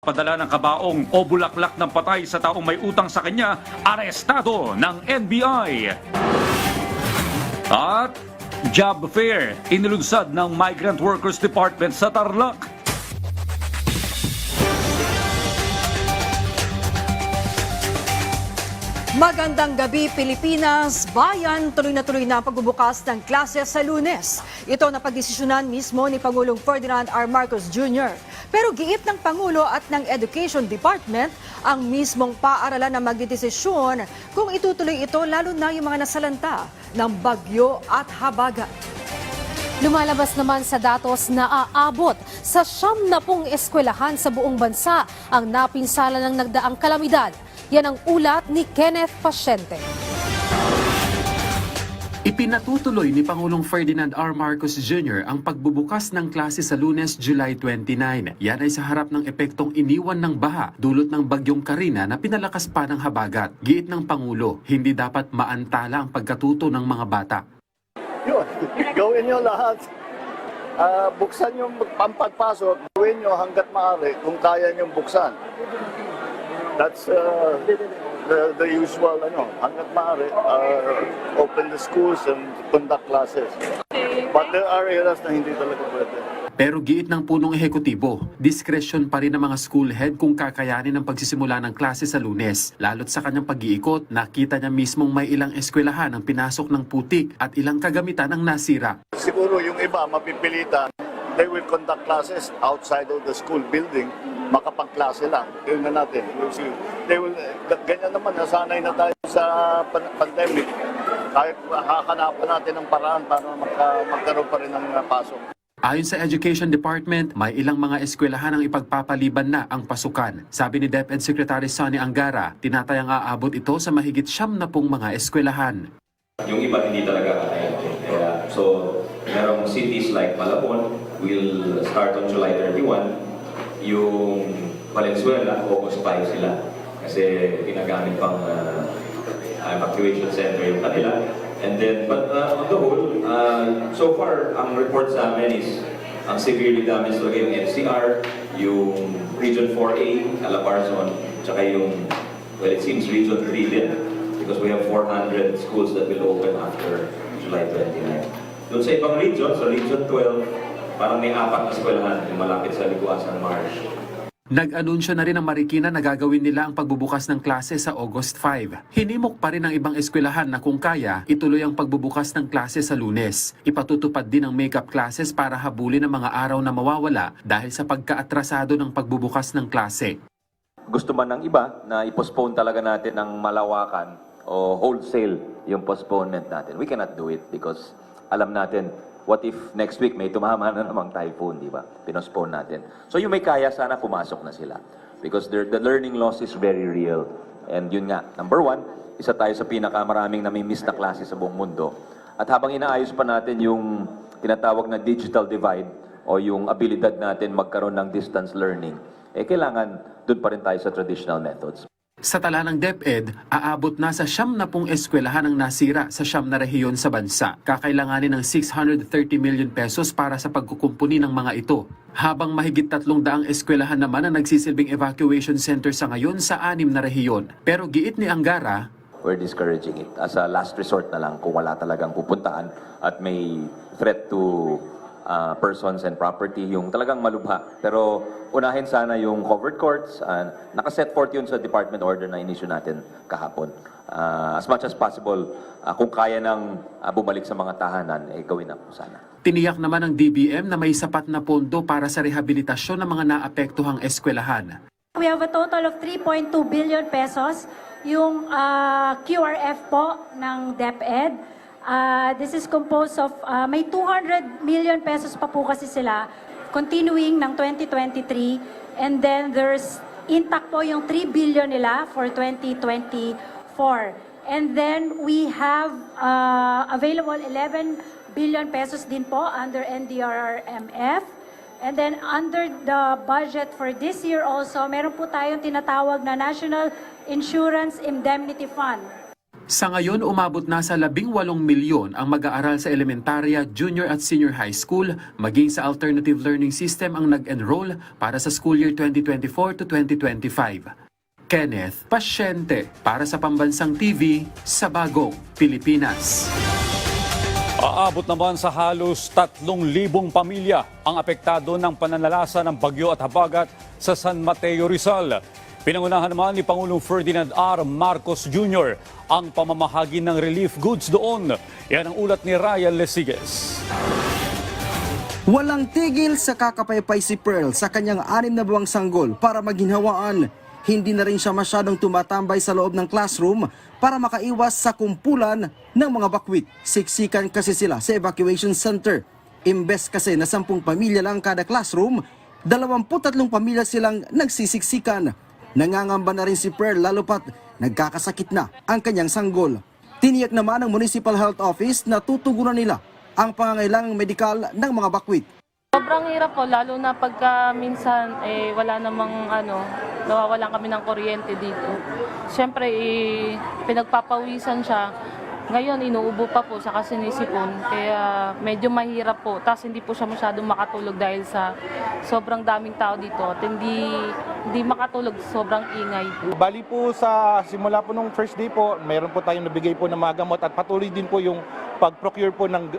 Padala ng kabaong o bulaklak ng patay sa taong may utang sa kanya, arestado ng NBI. At job fair, inilunsad ng Migrant Workers Department sa Tarlac. Magandang gabi Pilipinas, bayan, tuloy na ang pagbubukas ng klase sa Lunes. Ito na pagdesisyonan mismo ni Pangulong Ferdinand R. Marcos Jr. Pero giit ng Pangulo at ng Education Department ang mismong paaralan na magdedesisyon kung itutuloy ito lalo na yung mga nasalanta ng bagyo at habagat. Lumalabas naman sa datos na aabot sa 70 eskwelahan sa buong bansa ang napinsala ng nagdaang kalamidad. Yan ang ulat ni Kenneth Pasyente. Ipinatutuloy ni Pangulong Ferdinand R. Marcos Jr. ang pagbubukas ng klase sa Lunes, July 29. Yan ay sa harap ng epektong iniwan ng baha dulot ng bagyong Karina na pinalakas pa ng habagat. Giit ng Pangulo, hindi dapat maantala ang pagkatuto ng mga bata. Yun, gawin nyo lahat. Buksan yung pampagpasok, gawin nyo hanggat maaari kung kaya nyo buksan. That's the usual, hanggat maaari, open the schools and conduct classes. But there are areas na hindi talaga pwede. Pero giit ng punong ehekutibo, diskresyon pa rin ng mga school head kung kakayanin ang pagsisimula ng klase sa Lunes. Lalo't sa kanyang pag-iikot, nakita niya mismong may ilang eskwelahan ang pinasok ng putik at ilang kagamitan ang nasira. Siguro yung iba mapipilitan, they will conduct classes outside of the school building, makapagklase lang. Yun na natin. Ganyan naman, nasanay na tayo sa pandemic. Kahit hakanapan natin ng paraan para magkaroon pa rin ng pasok. Ayon sa Education Department, may ilang mga eskwelahan ang ipagpapaliban na ang pasukan. Sabi ni DepEd Secretary Sonny Angara, tinatayang aabot ito sa mahigit 70 mga eskwelahan. Yung iba hindi talaga kaya. So, merong cities like Malabon will start on July 31. Yung Valenzuela, August 5 sila. Kasi ginagamit pang evacuation center yung kanila. And then, but on the whole, so far, ang report sa amin is ang severely damaged talaga yung NCR, yung Region 4A, Calabarzon, tsaka yung, well, it seems Region 3 din. Because we have 400 schools that will open after July 29. Doon sa ibang region, sa Region 12, parang may 4 na eskwelahan yung malapit sa Liguasan Marsh. Nag-anunsyo na rin ang Marikina na gagawin nila ang pagbubukas ng klase sa August 5. Hinimok pa rin ng ibang eskwelahan na kung kaya, ituloy ang pagbubukas ng klase sa Lunes. Ipatutupad din ang makeup classes para habulin ang mga araw na mawawala dahil sa pagkaatrasado ng pagbubukas ng klase. Gusto man ng iba na i-postpone talaga natin ng malawakan o wholesale yung postponement natin. We cannot do it because alam natin, what if next week may tumama na namang typhoon, di ba? Pinospone natin. So yung may kaya, sana pumasok na sila. Because the learning loss is very real. And yun nga, number 1, isa tayo sa pinakamaraming nami-miss na klase sa buong mundo. At habang inaayos pa natin yung tinatawag na digital divide o yung abilidad natin magkaroon ng distance learning, kailangan doon pa rin tayo sa traditional methods. Sa tala ng DepEd, aabot na sa 70 eskwelahan ang nasira sa 9 na rehiyon sa bansa. Kakailanganin ng 630 million pesos para sa pagkukumpuni ng mga ito. Habang mahigit 300 eskwelahan naman ang nagsisilbing evacuation center sa ngayon sa 6 na rehiyon. Pero giit ni Angara, We're discouraging it as a last resort na lang kung wala talagang pupuntaan at may threat to persons and property, yung talagang malubha. Pero unahin sana yung covered courts. Nakaset forth yun sa department order na inisyu natin kahapon. As much as possible, kung kaya nang bumalik sa mga tahanan, gawin na po sana. tiniyak naman ng DBM na may sapat na pondo para sa rehabilitasyon ng mga naapektuhang eskwelahan. We have a total of 3.2 billion pesos. Yung QRF po ng DepEd. This is composed of, may 200 million pesos pa po kasi sila continuing ng 2023. And then there's intact po yung 3 billion nila for 2024. And then we have available 11 billion pesos din po under NDRRMF. And then under the budget for this year also, meron po tayong tinatawag na National Insurance Indemnity Fund. Sa ngayon, umabot na sa 18 milyon ang mag-aaral sa elementarya, junior at senior high school, maging sa alternative learning system ang nag-enroll para sa school year 2024 to 2025. Kenneth Pasyente para sa Pambansang TV sa Bagong Pilipinas. Aabot naman sa halos 3,000 pamilya ang apektado ng pananalasa ng bagyo at habagat sa San Mateo, Rizal. Pinangunahan naman ni Pangulong Ferdinand R. Marcos Jr. ang pamamahagi ng relief goods doon. Yan ang ulat ni Ryan Lesiges. Walang tigil sa kakapaypay si Pearl sa kanyang 6 na buwang sanggol para maginhawaan. Hindi na rin siya masyadong tumatambay sa loob ng classroom para makaiwas sa kumpulan ng mga bakwit. Siksikan kasi sila sa evacuation center. Imbes kasi na 10 pamilya lang kada classroom, 23 pamilya silang nagsisiksikan. Nangangamba na rin si Pearl lalo pat nagkakasakit na ang kanyang sanggol. Tiniyak naman ng Municipal Health Office na tutugunan nila ang pangangailangang medikal ng mga bakwit. Sobrang hirap po, lalo na pagka minsan wala namang nawawalan kami ng kuryente dito. Siyempre pinagpapawisan siya. Ngayon inuubo pa po sa sinisipon, kaya medyo mahirap po. Tapos hindi po siya masyadong makatulog dahil sa sobrang daming tao dito at hindi makatulog, sobrang ingay. Bali po sa simula po nung first day po, mayroon po tayong nabigay po ng mga gamot at patuloy din po yung pag-procure po ng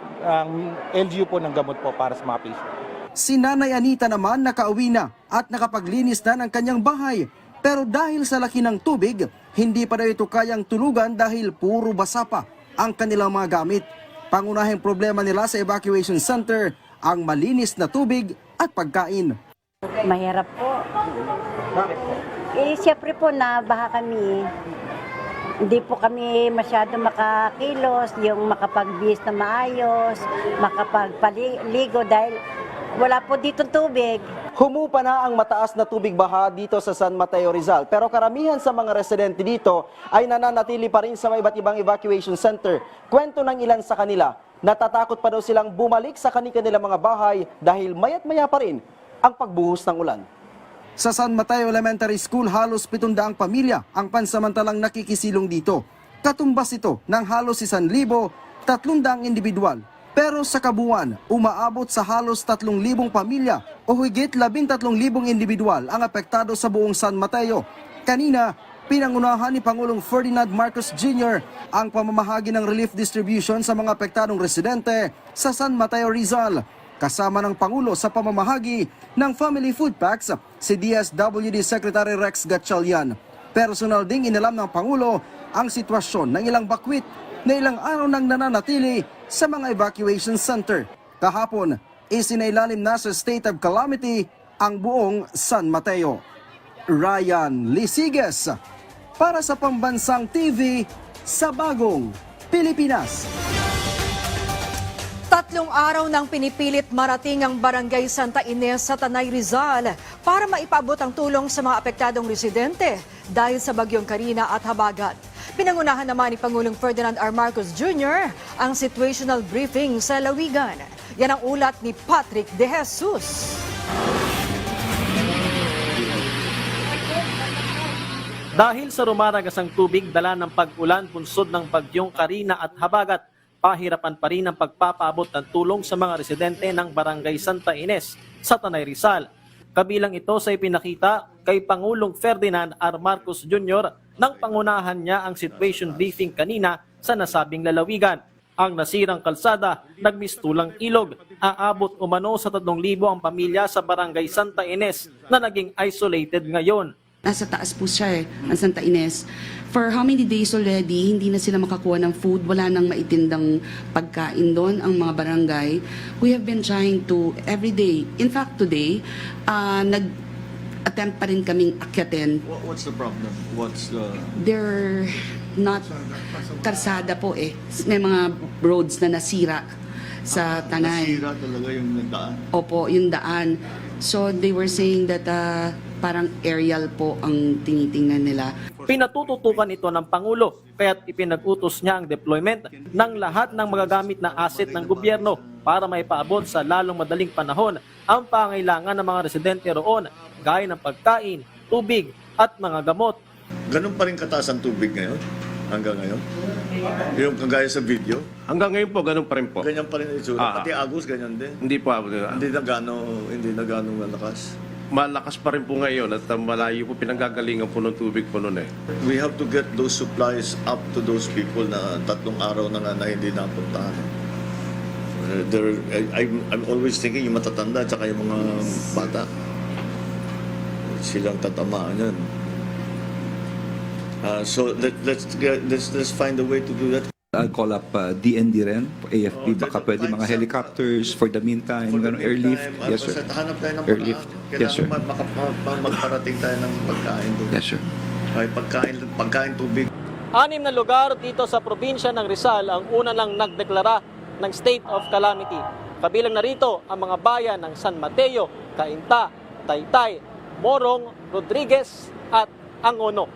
LGU po ng gamot po para sa mga patient. Si Nanay Anita naman nakauwi na at nakapaglinis na ng kanyang bahay. Pero dahil sa laki ng tubig, hindi pa daw ito kayang tulugan dahil puro basa pa ang kanilang mga gamit. Pangunahing problema nila sa evacuation center, ang malinis na tubig at pagkain. Mahirap po. Siyempre po nabaha kami. Hindi po kami masyado makakilos, yung makapagbihis na maayos, makapagpaligo dahil wala po dito tubig. Humupa na ang mataas na tubig baha dito sa San Mateo, Rizal. Pero karamihan sa mga residente dito ay nananatili pa rin sa iba't ibang evacuation center. Kwento ng ilan sa kanila, natatakot pa daw silang bumalik sa kanilang mga bahay dahil mayat-maya pa rin ang pagbuhos ng ulan. Sa San Mateo Elementary School, halos 700 pamilya ang pansamantalang nakikisilong dito. Katumbas ito ng halos 1,300 individual. Pero sa kabuuan, umaabot sa halos 3,000 pamilya o higit 13,000 individual ang apektado sa buong San Mateo. Kanina, pinangunahan ni Pangulong Ferdinand Marcos Jr. ang pamamahagi ng relief distribution sa mga apektadong residente sa San Mateo, Rizal. Kasama ng Pangulo sa pamamahagi ng family food packs si DSWD Secretary Rex Gatchalian. Personal ding inalam ng Pangulo ang sitwasyon ng ilang bakwit na ilang araw nang nananatili sa mga evacuation center. Kahapon, isinailalim na sa state of calamity ang buong San Mateo. Ryan Lesiges para sa Pambansang TV sa Bagong Pilipinas. 3 araw nang pinipilit marating ang Barangay Santa Ines sa Tanay, Rizal para maipaabot ang tulong sa mga apektadong residente dahil sa bagyong Karina at habagat. Pinangunahan naman ni Pangulong Ferdinand R. Marcos Jr. ang situational briefing sa Lawigan. Yan ang ulat ni Patrick De Jesus. Dahil sa rumaragasang tubig dala ng pag-ulan bunsod ng bagyong Karina at habagat, pahirapan pa rin ang pagpapaabot ng tulong sa mga residente ng Barangay Santa Ines sa Tanay, Rizal. Kabilang ito sa ipinakita kay Pangulong Ferdinand R. Marcos Jr. nang pangunahan niya ang situation briefing kanina sa nasabing lalawigan. Ang nasirang kalsada, nagmistulang ilog, aabot umano sa 3,000 ang pamilya sa Barangay Santa Ines na naging isolated ngayon. Nasa taas po siya ang Santa Ines. For how many days already, hindi na sila makakuha ng food, wala nang maitindang pagkain doon ang mga barangay. We have been trying to every day. In fact, today, nag-attempt pa rin kaming akyatin. What's the problem? They're not karsada po May mga roads na nasira sa Tanay. Nasira talaga yung daan? Opo, yung daan. So they were saying that parang aerial po ang tinitingnan nila. Pinatututukan ito ng Pangulo, kaya't ipinag-utos niya ang deployment ng lahat ng magagamit na asset ng gobyerno para maipaabot sa lalong madaling panahon ang pangailangan ng mga residente roon, gaya ng pagkain, tubig at mga gamot. Ganun pa rin kataas ang tubig ngayon? hanggang ngayon? Yung kagaya sa video, Hanggang ngayon po, ganun pa rin po. ganyan pa rin ang itsura. Pati Agus, ganyan din. Hindi po, Hindi na gano'ng malakas. malakas pa rin po ngayon at malayo po pinanggagalingan po ng tubig po noon eh. We have to get those supplies up to those people na 3 araw na nga na hindi napuntahan. I'm always thinking yung matatanda at yung mga bata. Silang tatamaan yan. So let's find a way to do that. I'll call up DND rin, AFP, baka pwede mga helicopters for the meantime, airlift. Yes, sir. Hanap tayo ng Airlift. Yes, sir. magparating tayo ng pagkain doon. Yes, sir. Ay, pagkain tubig. 6 na lugar dito sa probinsya ng Rizal ang una lang nagdeklara ng state of calamity. Kabilang na rito ang mga bayan ng San Mateo, Cainta, Taytay, Morong, Rodriguez at Angono.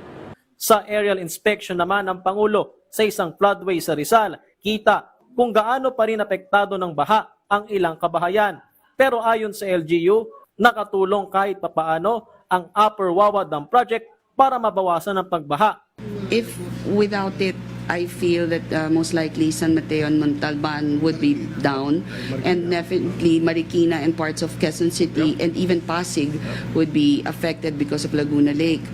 Sa aerial inspection naman ng Pangulo sa isang floodway sa Rizal, kita kung gaano pa rin apektado ng baha ang ilang kabahayan. Pero ayon sa LGU, nakatulong kahit papaano ang Upper Wawa Dam Project para mabawasan ang pagbaha. If without it, I feel that most likely San Mateo and Montalban would be down, and definitely Marikina and parts of Quezon City and even Pasig would be affected because of Laguna Lake.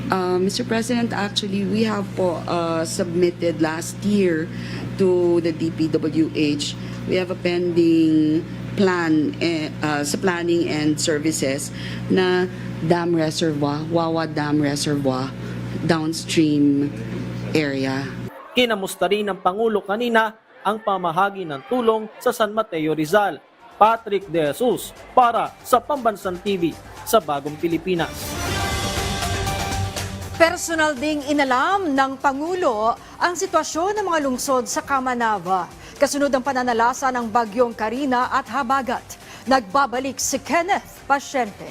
Mr. President, actually, we have submitted last year to the DPWH. We have a pending plan sa planning and services na dam reservoir, Wawa Dam Reservoir, downstream area. Kinamusta rin ng Pangulo kanina ang pamahagi ng tulong sa San Mateo Rizal. Patrick De Jesus para sa Pambansang TV sa Bagong Pilipinas. Personal ding inalam ng Pangulo ang sitwasyon ng mga lungsod sa Kamanava. Kasunod ang pananalasa ng bagyong Karina at Habagat. Nagbabalik si Kenneth Pasyente.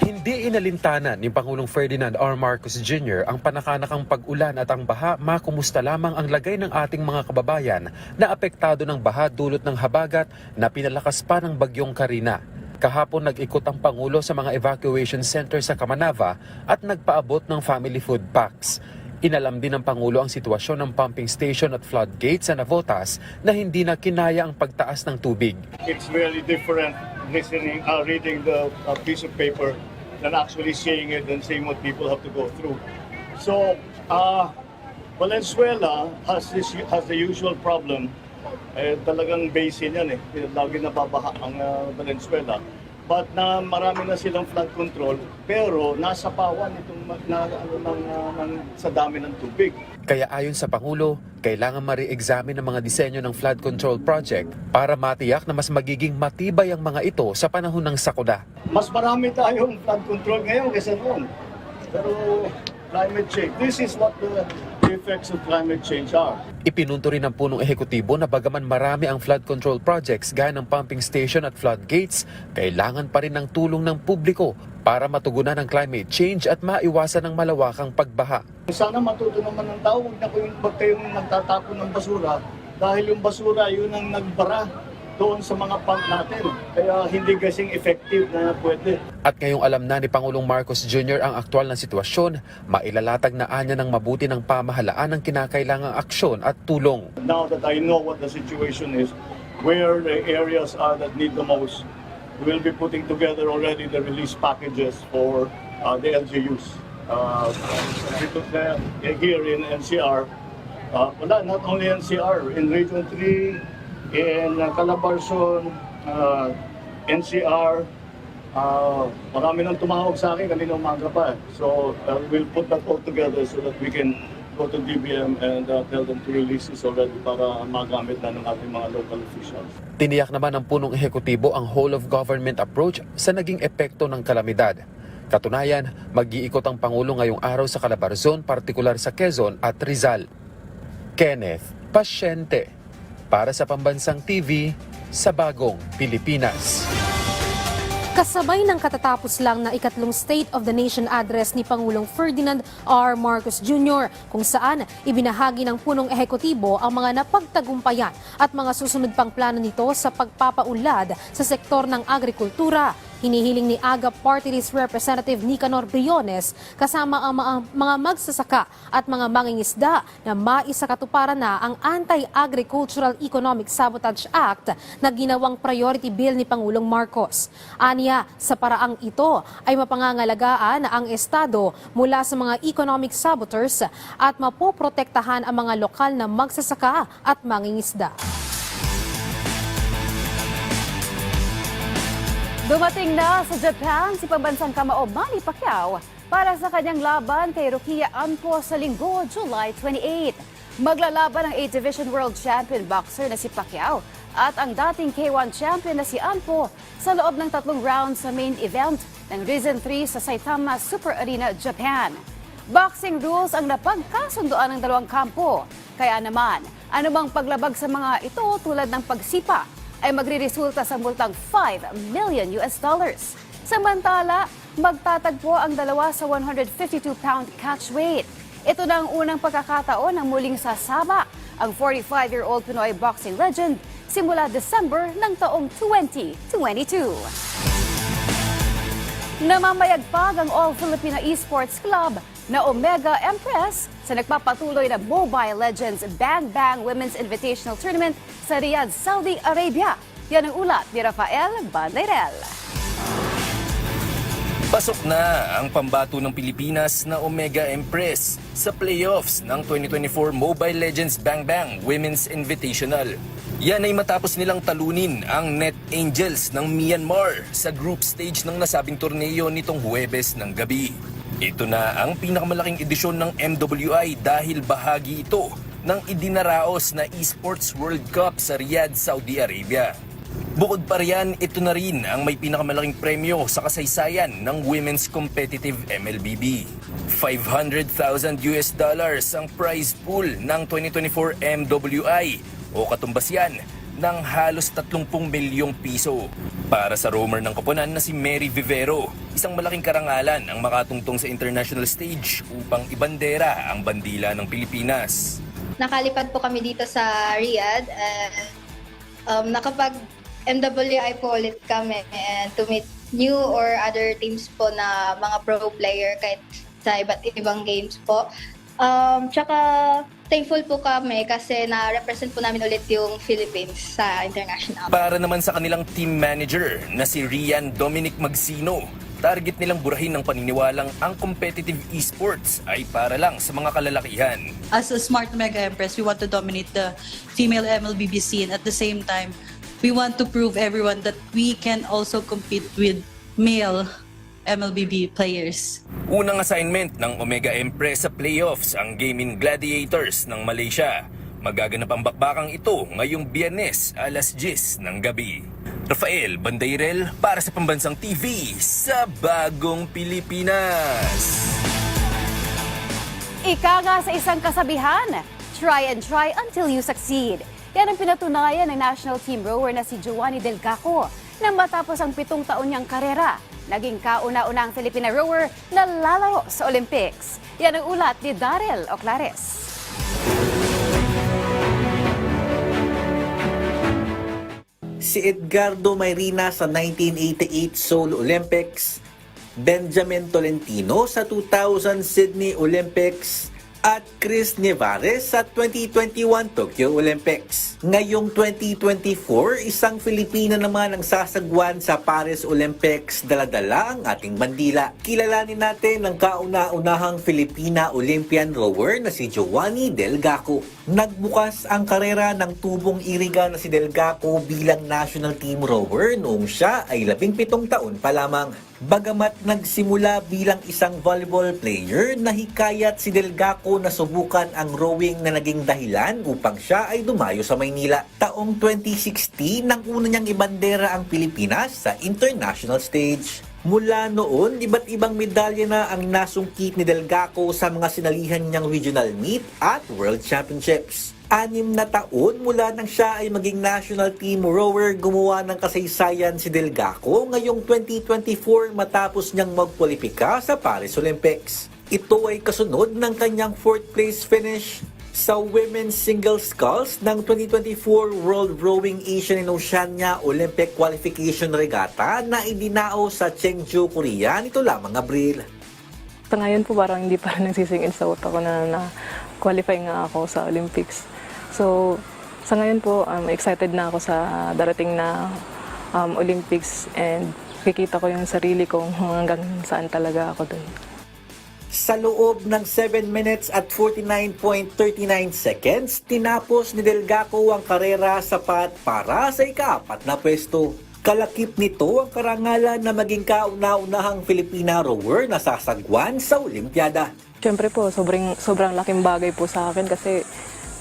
Hindi inalintana ni Pangulong Ferdinand R. Marcos Jr. ang panakanakang pag-ulan at ang baha, makumusta lamang ang lagay ng ating mga kababayan na apektado ng baha dulot ng habagat na pinalakas pa ng bagyong Karina. Kahapon nag-ikot ang Pangulo sa mga evacuation center sa Kamanava at nagpaabot ng family food packs. Inalam din ng Pangulo ang sitwasyon ng pumping station at floodgates sa Navotas na hindi na kinaya ang pagtaas ng tubig. It's really different reading the piece of paper than actually seeing it and seeing what people have to go through. So, Valenzuela has the usual problem. Talagang basin yan lagi nababaha ang Valenzuela. But marami na silang flood control, pero nasa pawan itong sa dami ng tubig. Kaya ayon sa Pangulo, kailangan ma-re-examine ang mga disenyo ng flood control project para matiyak na mas magiging matibay ang mga ito sa panahon ng sakuna. Mas marami tayong flood control ngayon kaysa noon. Pero climate change, this is what the effects of climate change are. Ipinunto rin ng punong ehekutibo na bagaman marami ang flood control projects gaya ng pumping station at floodgates, kailangan pa rin ng tulong ng publiko para matugunan ang climate change at maiwasan ang malawakang pagbaha. Sana matuto naman ng tao, huwag kayong nagtatapon ng basura dahil yung basura yun ang nagbara doon sa mga pump natin. Kaya hindi kasing effective na pwede. At ngayong alam na ni Pangulong Marcos Jr. ang aktwal na sitwasyon, mailalatag na anya ng mabuti ng pamahalaan ang kinakailangang aksyon at tulong. Now that I know what the situation is, where the areas are that need the most, we'll be putting together already the release packages for the LGUs. Here in NCR, not only NCR, in Region 3, in Calabarzon, NCR, marami nang tumawag sa akin kanina umaga pa. So we'll put that all together so that we can go to DBM and tell them to release this already para magamit na ng ating mga local officials. Tiniyak naman ng punong ehekutibo ang whole-of-government approach sa naging epekto ng kalamidad. Katunayan, mag-iikot ang Pangulo ngayong araw sa Calabarzon, partikular sa Quezon at Rizal. Kenneth Pasyente para sa Pambansang TV sa Bagong Pilipinas. Kasabay ng katatapos lang na ikatlong State of the Nation address ni Pangulong Ferdinand R. Marcos Jr. kung saan ibinahagi ng punong ehekutibo ang mga napagtagumpayan at mga susunod pang plano nito sa pagpapaunlad sa sektor ng agrikultura. Hinihiling ni AGA Party List Representative Nicanor Briones kasama ang mga magsasaka at mga mangingisda na maisakatuparan na ang Anti-Agricultural Economic Sabotage Act na ginawang priority bill ni Pangulong Marcos. Aniya, sa paraang ito ay mapangangalagaan ang Estado mula sa mga economic saboteurs at mapoprotektahan ang mga lokal na magsasaka at mangingisda. Dumating na sa Japan si pambansang kamao Manny Pacquiao para sa kanyang laban kay Rokia Ampo sa linggo, July 28. Maglalaban ang 8 Division World Champion boxer na si Pacquiao at ang dating K1 champion na si Ampo sa loob ng 3 rounds sa main event ng Rizin 3 sa Saitama Super Arena, Japan. Boxing rules ang napagkasundoan ng dalawang kampo. Kaya naman, anumang paglabag sa mga ito tulad ng pagsipa ay magriresulta sa multang $5 million. Samantala, magtatagpo ang dalawa sa 152-pound catchweight. Ito na ang unang pagkakataon ng muling sasaba ang 45-year-old Pinoy boxing legend simula December ng taong 2022. Namamayagpag ang All Filipino Esports Club na Omega Empress sa nagpapatuloy na Mobile Legends Bang Bang Women's Invitational Tournament sa Riyadh, Saudi Arabia. Yan ang ulat ni Rafael Bandairel. Pasok na ang pambato ng Pilipinas na Omega Empress sa playoffs ng 2024 Mobile Legends Bang Bang Women's Invitational. Yan ay matapos nilang talunin ang Net Angels ng Myanmar sa group stage ng nasabing torneo nitong Huwebes ng gabi. Ito na ang pinakamalaking edisyon ng MWI dahil bahagi ito ng idinaraos na Esports World Cup sa Riyadh, Saudi Arabia. Bukod pa riyan, ito na rin ang may pinakamalaking premyo sa kasaysayan ng Women's Competitive MLBB. $500,000 ang prize pool ng 2024 MWI o katumbas yan ng halos 30 milyong piso. Para sa roamer ng koponan na si Mary Vivero, isang malaking karangalan ang makatungtong sa international stage upang ibandera ang bandila ng Pilipinas. Nakalipad po kami dito sa Riyadh and nakapag MWI po ulit kami and to meet new or other teams po na mga pro player kahit sa iba't ibang games po. Tsaka thankful po kami kasi na-represent po namin ulit yung Philippines sa international. Para naman sa kanilang team manager na si Rian Dominic Magsino, target nilang burahin ng paniniwalang ang competitive esports ay para lang sa mga kalalakihan. As a Smart Omega Empress, we want to dominate the female MLBB scene. At the same time, we want to prove everyone that we can also compete with male MLBB players. Unang assignment ng Omega Empress sa playoffs ang Gaming Gladiators ng Malaysia. Magaganap ang bakbakang ito ngayong Biyernes, alas 10 ng gabi. Rafael Bandairel para sa Pambansang TV sa Bagong Pilipinas. Ika nga sa isang kasabihan, try and try until you succeed. Yan ang pinatunayan ng national team rower na si Giovanni Delgaco na matapos ang 7 taon niyang karera. Naging kauna-unang Filipina rower na lalaro sa Olympics. Yan ang ulat ni Daryl Oclares. Si Edgardo Mayrina sa 1988 Seoul Olympics, Benjamin Tolentino sa 2000 Sydney Olympics, at Chris Nevares sa 2021 Tokyo Olympics. Ngayong 2024, isang Filipina naman ang sasagwan sa Paris Olympics, dala-dala ang ating bandila. Kilalanin natin ang kauna-unahang Filipina Olympian rower na si Giovanni Delgaco. Nagbukas ang karera ng tubong iriga na si Delgaco bilang national team rower noong siya ay 17 taon pa lamang. Bagamat nagsimula bilang isang volleyball player, nahikayat si Delgaco na subukan ang rowing na naging dahilan upang siya ay dumayo sa Maynila. Taong 2016, nang una niyang ibandera ang Pilipinas sa international stage. Mula noon, iba't ibang medalya na ang nasungkit ni Delgaco sa mga sinalihan niyang regional meet at world championships. 6 na taon mula nang siya ay maging national team rower, gumawa ng kasaysayan si Delgaco ngayong 2024 matapos niyang magkwalipika sa Paris Olympics. Ito ay kasunod ng kanyang 4th place finish sa women's single sculls ng 2024 World Rowing Asian and Oceania Olympic Qualification Regatta na idinao sa Cheongju, Korea nito lamang Abril. Sa ngayon po parang hindi pa rin nagsisingin sa utak ko na qualify nga ako sa Olympics. So sa ngayon po excited na ako sa darating na Olympics and kikita ko yung sarili ko hanggang saan talaga ako dun. Sa loob ng 7 minutes at 49.39 seconds, tinapos ni Delgaco ang karera sapat para sa ika-4 na pwesto. Kalakip nito ang karangalan na maging kauna-unahang Filipina rower na sasagwan sa Olimpiada. Siyempre po, sobrang laking bagay po sa akin kasi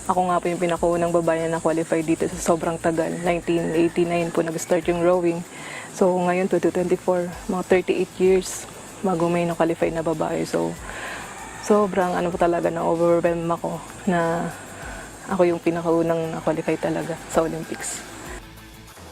ako nga po yung pinakaunang babae na qualify dito sa sobrang tagal. 1989 po nag-start yung rowing. So ngayon 2024, mga 38 years bago may na-qualify na babae. So, sobrang po talaga na-overwhelm ako na ako yung pinakaunang na-qualify talaga sa Olympics.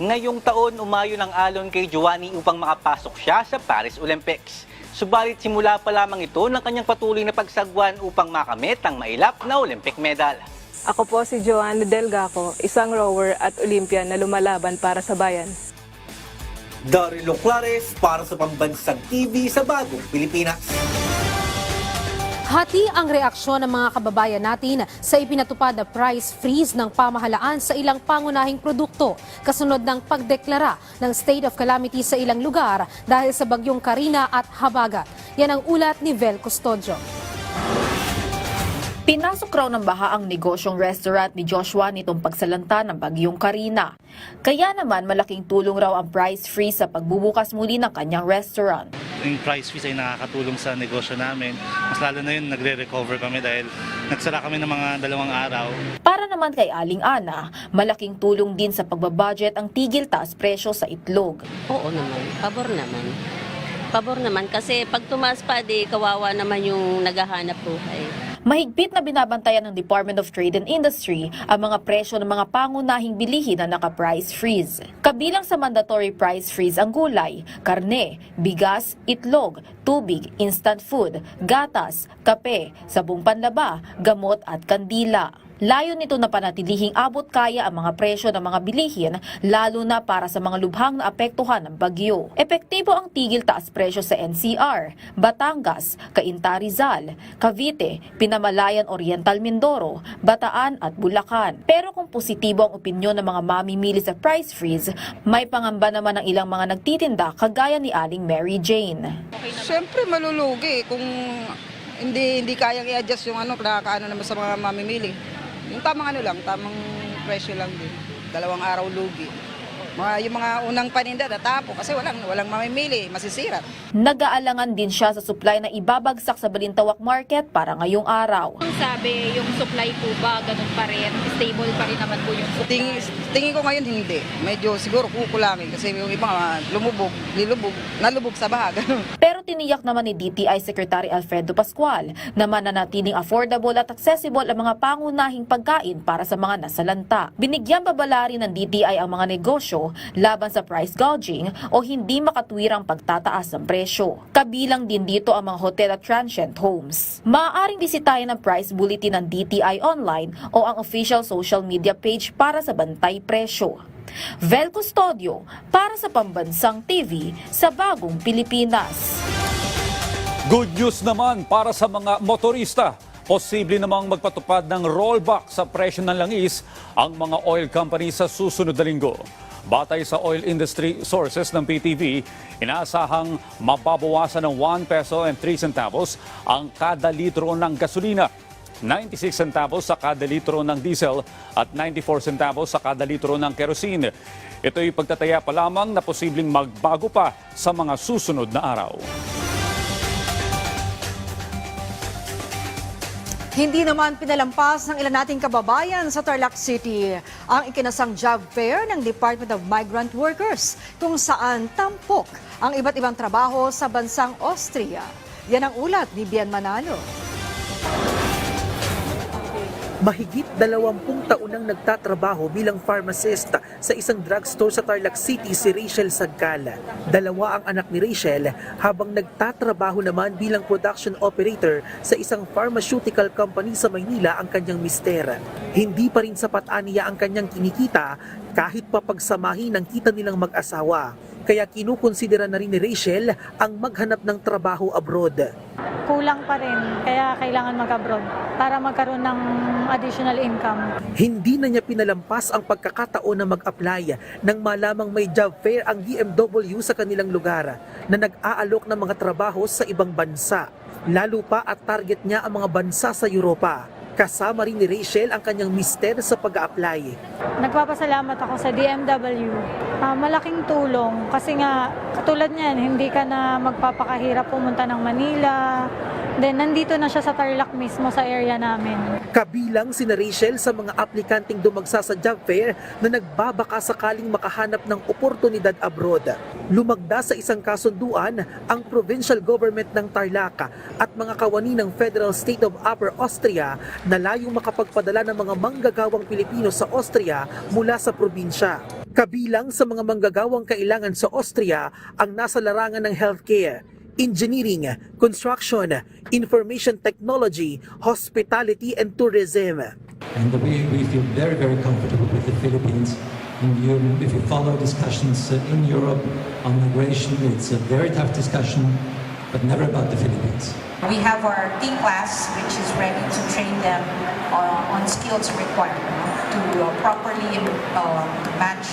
Ngayong taon, umayon ang alon kay Giovanni upang makapasok siya sa Paris Olympics. Subalit simula pa lamang ito ng kanyang patuloy na pagsagwan upang makamit ang mailap na Olympic medal. Ako po si Joanna Delgaco, isang rower at Olympian na lumalaban para sa bayan. Darilo Clares para sa Pambansang TV sa Bagong Pilipinas. Hati ang reaksyon ng mga kababayan natin sa ipinatupad na price freeze ng pamahalaan sa ilang pangunahing produkto kasunod ng pagdeklara ng state of calamity sa ilang lugar dahil sa bagyong Karina at Habagat. Yan ang ulat ni Vel Custodio. Pinasok raw ng baha ang negosyong restaurant ni Joshua nitong pagsalanta ng bagyong Karina. Kaya naman malaking tulong raw ang price freeze sa pagbubukas muli ng kanyang restaurant. Yung price freeze ay nakakatulong sa negosyo namin. Mas lalo na yun, nagre-recover kami dahil nagsara kami ng mga 2 araw. Para naman kay Aling Ana, malaking tulong din sa pagbabudget ang tigil taas presyo sa itlog. Oo naman, pabor naman. Pabor naman kasi pag tumaas pa, kawawa naman yung naghahanap buhay. Mahigpit na binabantayan ng Department of Trade and Industry ang mga presyo ng mga pangunahing bilihin na naka-price freeze. Kabilang sa mandatory price freeze ang gulay, karne, bigas, itlog, tubig, instant food, gatas, kape, sabong panlaba, gamot at kandila. Layo nito na panatilihing abot kaya ang mga presyo ng mga bilihin lalo na para sa mga lubhang naapektuhan ng bagyo. Epektibo ang tigil taas presyo sa NCR, Batangas, Cainta Rizal, Cavite, Pinamalayan Oriental Mindoro, Bataan at Bulacan. Pero kung positibo ang opinyon ng mga mamimili sa price freeze, may pangamba naman ng ilang mga nagtitinda kagaya ni Aling Mary Jane. Siyempre malulugi kung hindi kayang i-adjust yung nakakaano naman sa mga mamimili. Yung tamang tamang presyo lang din. 2 araw lugi. Yung mga unang paninda natapo kasi walang mamimili, masisira. Nag-aalangan din siya sa supply na ibabagsak sa Balintawak Market para ngayong araw. Ang sabi, yung supply po ba ganun pa rin? Stable pa rin naman po yung supply? Tingin ko ngayon hindi. Medyo siguro kukulangin kasi yung iba nalubog sa baha. Ganun. Pero tiniyak naman ni DTI Secretary Alfredo Pascual na mananatiling affordable at accessible ang mga pangunahing pagkain para sa mga nasalanta. Binigyan babala rin ng DTI ang mga negosyo laban sa price gouging o hindi makatwirang pagtataas ng presyo. Kabilang din dito ang mga hotel at transient homes. Maaaring bisitahin ang price bulletin ng DTI online o ang official social media page para sa bantay presyo. Vel Custodio para sa Pambansang TV sa Bagong Pilipinas. Good news naman para sa mga motorista. Posible namang magpatupad ng rollback sa presyo ng langis ang mga oil company sa susunod na linggo. Batay sa oil industry sources ng PTV, inaasahang mababawasan ng 1 peso and 3 centavos ang kada litro ng gasolina, 96 centavos sa kada litro ng diesel at 94 centavos sa kada litro ng kerosene. Ito'y pagtataya pa lamang na posibleng magbago pa sa mga susunod na araw. Hindi naman pinalampas ng ilan nating kababayan sa Tarlac City ang ikinasang job fair ng Department of Migrant Workers kung saan tampok ang iba't ibang trabaho sa bansang Austria. Yan ang ulat ni Bian Manalo. Mahigit 20 taon nang nagtatrabaho bilang pharmacist sa isang drugstore sa Tarlac City si Rachel Sagkal. 2 ang anak ni Rachel habang nagtatrabaho naman bilang production operator sa isang pharmaceutical company sa Maynila ang kanyang mister. Hindi pa rin sapat aniya ang kanyang kinikita kahit pa pagsamahin ng kita nilang mag-asawa. Kaya kinukonsidera na rin ni Rachel ang maghanap ng trabaho abroad. Kulang pa rin, kaya kailangan mag-abroad para magkaroon ng additional income. Hindi na niya pinalampas ang pagkakataon na mag-apply nang malamang may job fair ang DMW sa kanilang lugar na nag-aalok ng mga trabaho sa ibang bansa. Lalo pa at target niya ang mga bansa sa Europa. Kasama rin ni Rachel ang kanyang mister sa pag-a-apply. Nagpapasalamat ako sa DMW. Malaking tulong kasi nga katulad niyan, hindi ka na magpapakahirap pumunta ng Manila. Then nandito na siya sa Tarlac mismo sa area namin. Kabilang si Rachel sa mga aplikanteng dumagsa sa job fair na nagbabaka sakaling makahanap ng oportunidad abroad. Lumagda sa isang kasunduan ang provincial government ng Tarlac at mga kawani ng Federal State of Upper Austria na layong makapagpadala ng mga manggagawang Pilipino sa Austria mula sa probinsya. Kabilang sa mga manggagawang kailangan sa Austria ang nasa larangan ng healthcare, engineering, construction, information technology, hospitality, and tourism. And we feel very, very comfortable with the Philippines. And if you follow discussions in Europe on migration, it's a very tough discussion, but never about the Philippines. We have our T class, which is ready to train them on skills required to properly match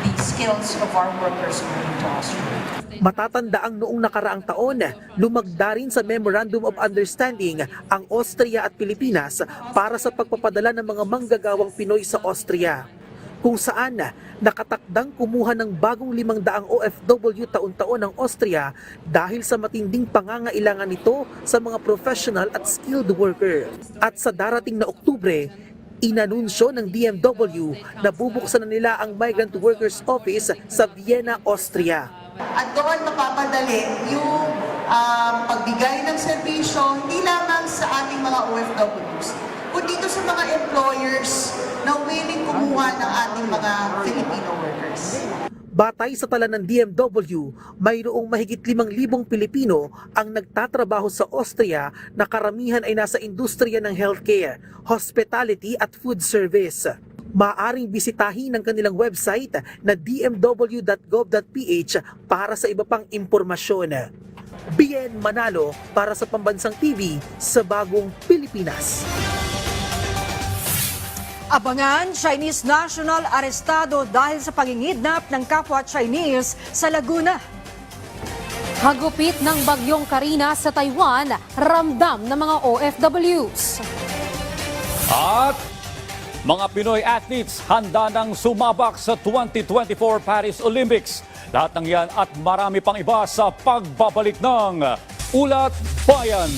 the skills of our workers going to Austria. Matatandaang noong nakaraang taon, lumagda rin sa Memorandum of Understanding ang Austria at Pilipinas para sa pagpapadala ng mga manggagawang Pinoy sa Austria, kung saan nakatakdang kumuha ng bagong 500 OFW taon-taon ng Austria dahil sa matinding pangangailangan nito sa mga professional at skilled worker. At sa darating na Oktubre, inanunsyo ng DMW na bubuksan na nila ang Migrant Workers Office sa Vienna, Austria. At doon mapapadali yung pagbigay ng serbisyo hindi lamang sa ating mga OFWs, kundi dito sa mga employers na willing kumuha ng ating mga Filipino workers. Batay sa tala ng DMW, mayroong mahigit 5,000 Pilipino ang nagtatrabaho sa Austria na karamihan ay nasa industriya ng healthcare, hospitality at food service. Maaring bisitahin ang kanilang website na dmw.gov.ph para sa iba pang impormasyon. Bien Manalo para sa Pambansang TV sa Bagong Pilipinas. Abangan, Chinese national arestado dahil sa pangingidnap ng kapwa Chinese sa Laguna. Hagupit ng bagyong Karina sa Taiwan, ramdam ng mga OFWs. At mga Pinoy athletes handa nang sumabak sa 2024 Paris Olympics. Lahat ng yan at marami pang iba sa pagbabalik ng Ulat Bayan.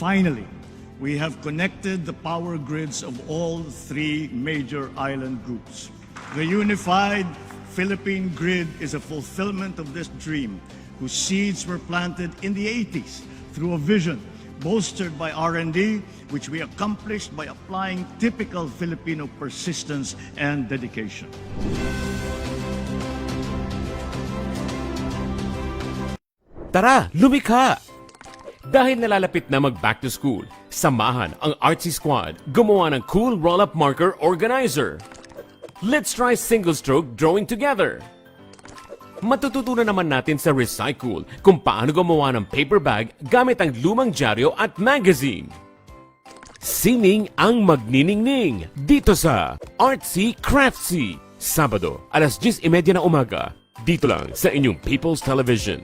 Finally, we have connected the power grids of all 3 major island groups. The unified Philippine grid is a fulfillment of this dream, whose seeds were planted in the 80s through a vision bolstered by R&D, which we accomplished by applying typical Filipino persistence and dedication. Tara, lumikha! Dahil nalalapit na mag-back to school, samahan ang Artsy Squad gumawa ng cool roll-up marker organizer. Let's try single-stroke drawing together. Matututunan naman natin sa Recycle kung paano gumawa ng paper bag gamit ang lumang dyaryo at magazine. Sining ang magniningning dito sa Artsy Craftsy. Sabado, alas 10:30 ng umaga. Dito lang sa inyong People's Television.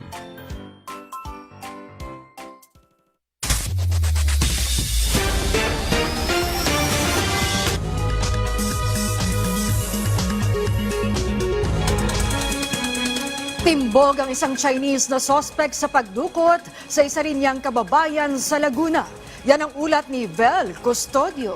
Timbog ang isang Chinese na suspect sa pagdukot sa isa rin niyang kababayan sa Laguna. Yan ang ulat ni Vel Custodio.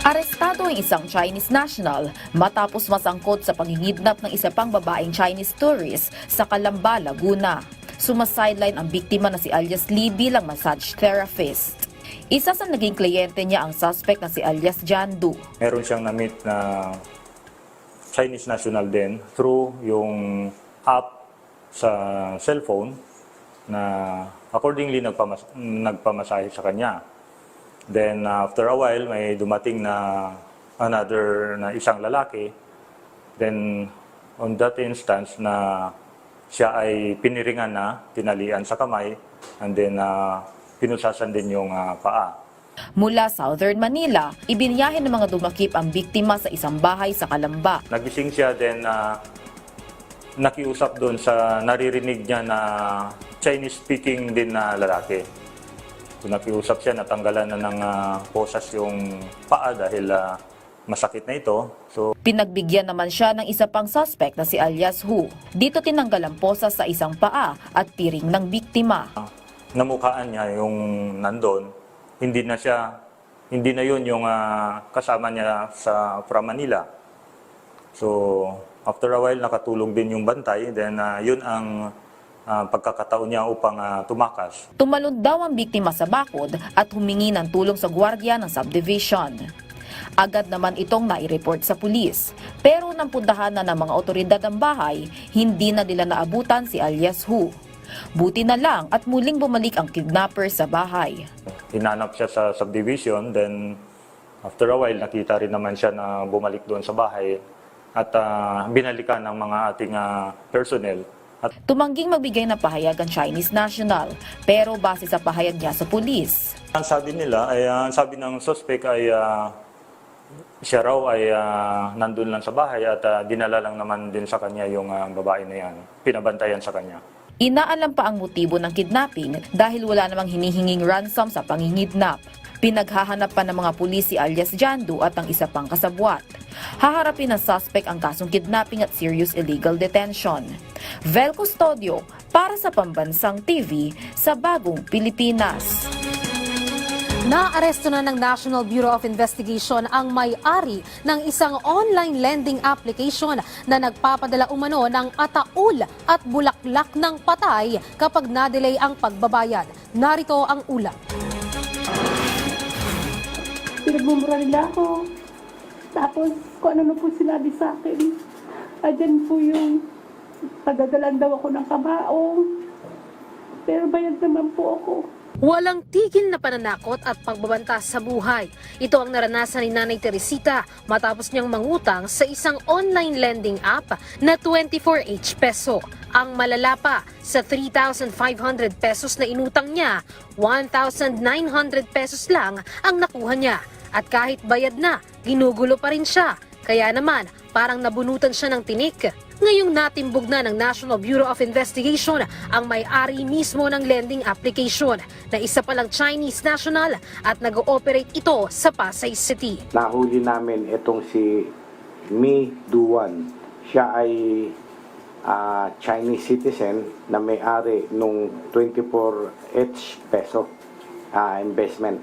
Arestado ang isang Chinese national matapos masangkot sa pangingidnap ng isa pang babaeng Chinese tourist sa Calamba, Laguna. Sumasideline ang biktima na si alias Lee bilang massage therapist. Isa sa naging kliyente niya ang suspect na si alias Jandu. Meron siyang na-meet na Chinese national din through yung app sa cellphone na accordingly nagpamasahe sa kanya. Then after a while, may dumating na isang lalaki. Then on that instance na siya ay piniringan na, tinalian sa kamay, and then pinusasan din yung paa. Mula Southern Manila, ibinyahe ng mga dumakip ang biktima sa isang bahay sa Calamba. Nagising siya, then nakiusap doon sa naririnig niya na Chinese-speaking din na lalaki. So, nakiusap siya, natanggalan na ng posas yung paa dahil masakit na ito. So, Pinagbigyan naman siya ng isa pang suspect na si alias Hu. Dito tinanggal ang posas sa isang paa at piring ng biktima. Namukhaan niya yung nandun. Hindi na yun yung kasama niya from Manila. So, after a while, nakatulong din yung bantay. Then, yun ang pagkakataon niya upang tumakas. Tumalon daw ang biktima sa bakod at humingi ng tulong sa gwardiya ng subdivision. Agad naman itong nai-report sa pulis. Pero nang puntahan na ng mga otoridad ang bahay, hindi na nila naabutan si alias Hu. Buti na lang at muling bumalik ang kidnapper sa bahay. Hinanap siya sa subdivision, then after a while, nakita rin naman siya na bumalik doon sa bahay at binalikan ng mga ating personnel. Tumangging magbigay ng pahayag ang Chinese national, pero base sa pahayag niya sa pulis. Ang sabi nila, sabi ng suspect ay siya raw ay nandun lang sa bahay at dinala lang naman din sa kanya yung babae na yan, pinabantayan sa kanya. Inaalam pa ang motibo ng kidnapping dahil wala namang hinihinging ransom sa pangingidnap. Pinaghahanap pa ng mga pulis si alias Jandu at ang isa pang kasabwat. Haharapin ng suspect ang kasong kidnapping at serious illegal detention. Vel Custodio para sa Pambansang TV sa Bagong Pilipinas. Naaresto na ng National Bureau of Investigation ang may-ari ng isang online lending application na nagpapadala umano ng ataul at bulaklak ng patay kapag na-delay ang pagbabayad. Narito ang ulat. Pinagmumura nila ako. Tapos kung ano po sinabi sa akin. Andyan po yung pagdadalan daw ako ng kabaong. Pero bayad naman po ako. Walang tigil na pananakot at pagbabanta sa buhay. Ito ang naranasan ni Nanay Teresita matapos niyang mangutang sa isang online lending app na 24H peso. Ang malala pa, sa 3,500 pesos na inutang niya, 1,900 pesos lang ang nakuha niya. At kahit bayad na, ginugulo pa rin siya. Kaya naman, parang nabunutan siya ng tinik. Ngayong natimbog na ng National Bureau of Investigation ang may-ari mismo ng lending application na isa palang Chinese national at nag-ooperate ito sa Pasay City. Nahuli namin itong si Mi Duan. Siya ay Chinese citizen na may-ari nung 24H peso investment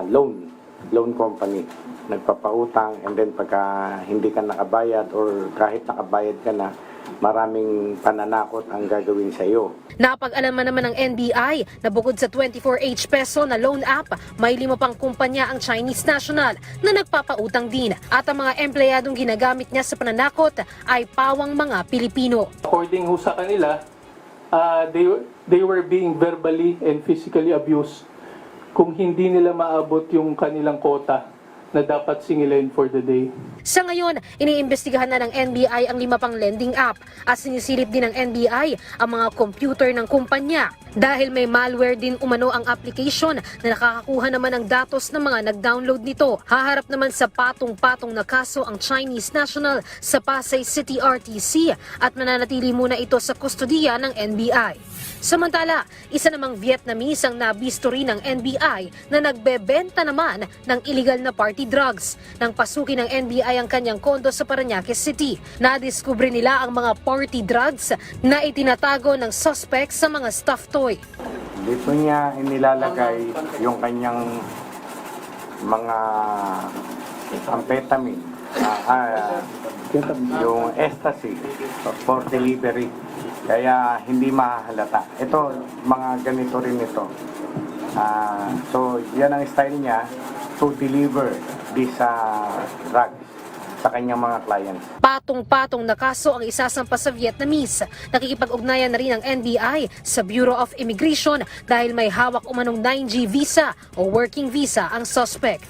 loan company. Nagpapautang, and then pagka hindi ka nakabayad or kahit nakabayad ka na, maraming pananakot ang gagawin sa iyo. Napag-alaman naman ng NBI na bukod sa 24H peso na loan app, may 5 pang kumpanya ang Chinese national na nagpapautang din. At ang mga empleyadong ginagamit niya sa pananakot ay pawang mga Pilipino. According ho sa kanila, they were being verbally and physically abused kung hindi nila maabot yung kanilang quota na dapat singilin for the day. Sa ngayon, iniimbestigahan na ng NBI ang 5 pang lending app at sinisilip din ng NBI ang mga computer ng kumpanya dahil may malware din umano ang application na nakakakuha naman ng datos ng mga nag-download nito. Haharap naman sa patong-patong na kaso ang Chinese national sa Pasay City RTC at mananatili muna ito sa kustodiya ng NBI. Samantala, isa namang Vietnamese ang nabisto rin ng NBI na nagbebenta naman ng illegal na party drugs. Nang pasukin ng NBI ang kanyang kondo sa Parañaque City, nadiskubre nila ang mga party drugs na itinatago ng suspect sa mga stuffed toy. Dito niya inilalagay yung kanyang mga amphetamine, yung ecstasy for delivery. Kaya hindi mahalata. Ito, mga ganito rin ito. So, yan ang style niya to deliver these drugs sa kanyang mga clients. Patong-patong na kaso ang isasampa sa Vietnamese. Nakikipag-ugnayan na rin ang NBI sa Bureau of Immigration dahil may hawak umanong 9G visa o working visa ang suspect.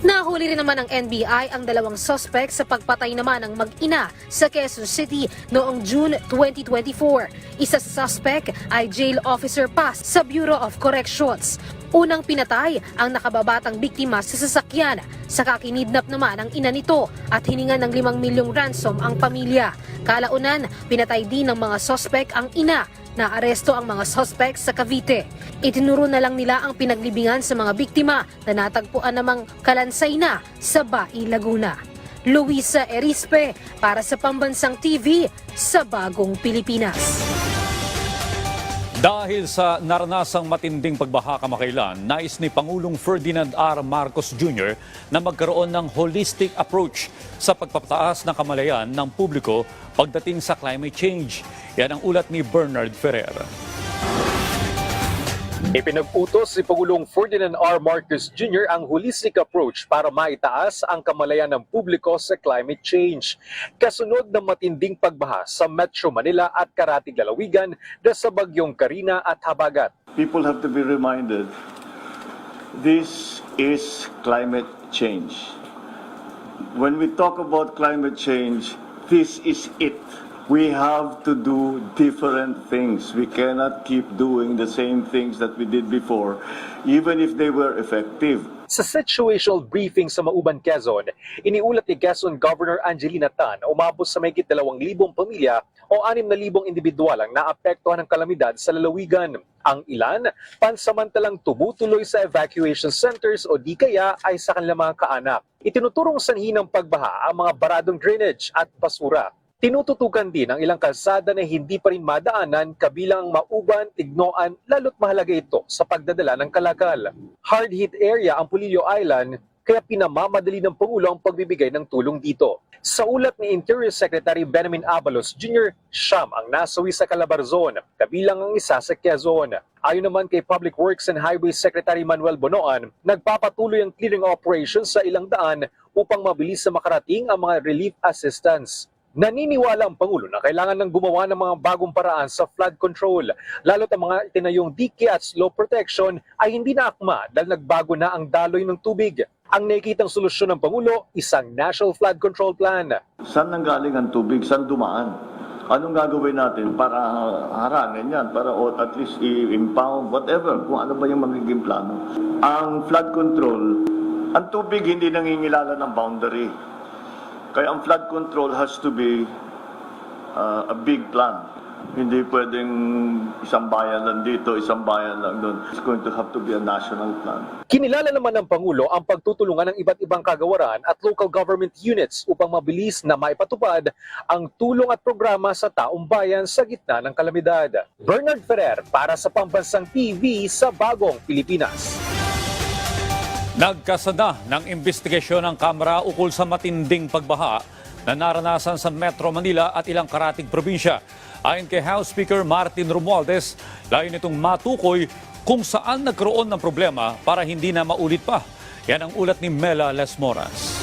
Nahuli rin naman ng NBI ang dalawang suspect sa pagpatay naman ng mag-ina sa Quezon City noong June 2024. Isa sa suspect ay jail officer pa sa Bureau of Corrections. Unang pinatay ang nakababatang biktima sa sasakyan. Saka kinidnap naman ang ina nito at hiningan ng 5 milyong ransom ang pamilya. Kalaunan, pinatay din ng mga suspect ang ina. Naaresto ang mga suspect sa Cavite. Itinuro na lang nila ang pinaglibingan sa mga biktima na natagpuan namang kalansay na sa Bai, Laguna. Luisa Erispe para sa Pambansang TV sa Bagong Pilipinas. Dahil sa naranasang matinding pagbaha kamakailan, nais ni Pangulong Ferdinand R. Marcos Jr. na magkaroon ng holistic approach sa pagpapataas ng kamalayan ng publiko pagdating sa climate change. Yan ang ulat ni Bernard Ferrer. Ipinag-utos si Pangulong Ferdinand R. Marcos Jr. ang holistic approach para maitaas ang kamalayan ng publiko sa climate change. Kasunod ng matinding pagbaha sa Metro Manila at Karatig Lalawigan dahil sa bagyong Karina at Habagat. People have to be reminded, this is climate change. When we talk about climate change, this is it. We have to do different things. We cannot keep doing the same things that we did before, even if they were effective. Sa situational briefing sa Mauban, Quezon, iniulat ni Quezon Governor Angelina Tan na umabot sa mahigit 2,000 pamilya o 6,000 individual ang naapektuhan ng kalamidad sa lalawigan. Ang ilan, pansamantalang tumutuloy sa evacuation centers o di kaya ay sa kanilang mga kaanak. Itinuturong sanhi ng pagbaha ang mga baradong drainage at basura. Tinututukan din ang ilang kalsada na hindi pa rin madaanan kabilang Mauban, Tignoan, lalo't mahalaga ito sa pagdadala ng kalakal. Hard-hit area ang Pulillo Island, kaya pinamamadali ng Pangulo ang pagbibigay ng tulong dito. Sa ulat ni Interior Secretary Benjamin Abalos Jr., siyam ang nasawi sa Calabarzon, kabilang ang isa sa Quezon. Ayon naman kay Public Works and Highways Secretary Manuel Bonoan, nagpapatuloy ang clearing operations sa ilang daan upang mabilis na makarating ang mga relief assistance. Naniniwala ang Pangulo na kailangan ng gumawa ng mga bagong paraan sa flood control, lalo't ang mga itinayong dike at slope protection ay hindi na akma dahil nagbago na ang daloy ng tubig. Ang nakikitang solusyon ng Pangulo, isang National Flood Control Plan. Saan nanggaling ang tubig? Saan dumaan? Anong gagawin natin para harangin yan? Para at least i-impound, whatever, kung ano ba yung magiging plano. Ang flood control, ang tubig hindi nangingilala ng boundary. Kaya ang flood control has to be a big plan. Hindi pwedeng isang bayan lang dito, isang bayan lang doon. It's going to have to be a national plan. Kinilala naman ng Pangulo ang pagtutulungan ng iba't ibang kagawaran at local government units upang mabilis na maipatupad ang tulong at programa sa taong bayan sa gitna ng kalamidad. Bernard Ferrer para sa Pambansang TV sa Bagong Pilipinas. Nagkasada ng investigasyon ng Kamara ukol sa matinding pagbaha na naranasan sa Metro Manila at ilang karatig probinsya. Ayon kay House Speaker Martin Romualdez, layon nitong matukoy kung saan nagkaroon ng problema para hindi na maulit pa. Yan ang ulat ni Mela Lesmoras.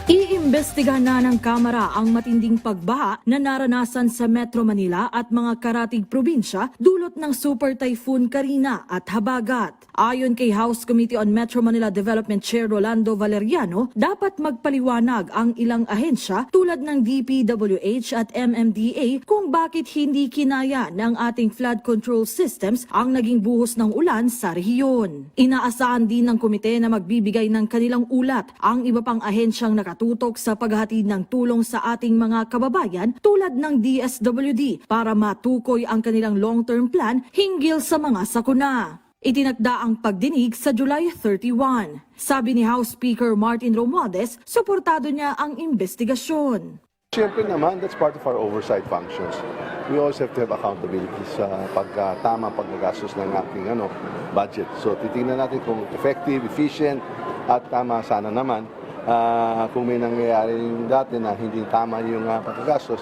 Iimbestigahan na ng Kamara ang matinding pagbaha na naranasan sa Metro Manila at mga karatig probinsya dulot ng Super Typhoon Karina at Habagat. Ayon kay House Committee on Metro Manila Development Chair Rolando Valeriano, dapat magpaliwanag ang ilang ahensya tulad ng DPWH at MMDA kung bakit hindi kinaya ng ating flood control systems ang naging buhos ng ulan sa rehiyon. Inaasahan din ng komite na magbibigay ng kanilang ulat ang iba pang ahensyang nakatutok sa paghahatid ng tulong sa ating mga kababayan tulad ng DSWD para matukoy ang kanilang long-term plan hinggil sa mga sakuna. Itinakda ang pagdinig sa July 31. Sabi ni House Speaker Martin Romualdez, suportado niya ang investigasyon. Siyempre naman, that's part of our oversight functions. We always have to have accountability sa pagkatama paggagastos ng ating budget. So titingnan natin kung effective, efficient, At tama sana naman, kung may nangyayari dati na hindi tama yung pagkagastos,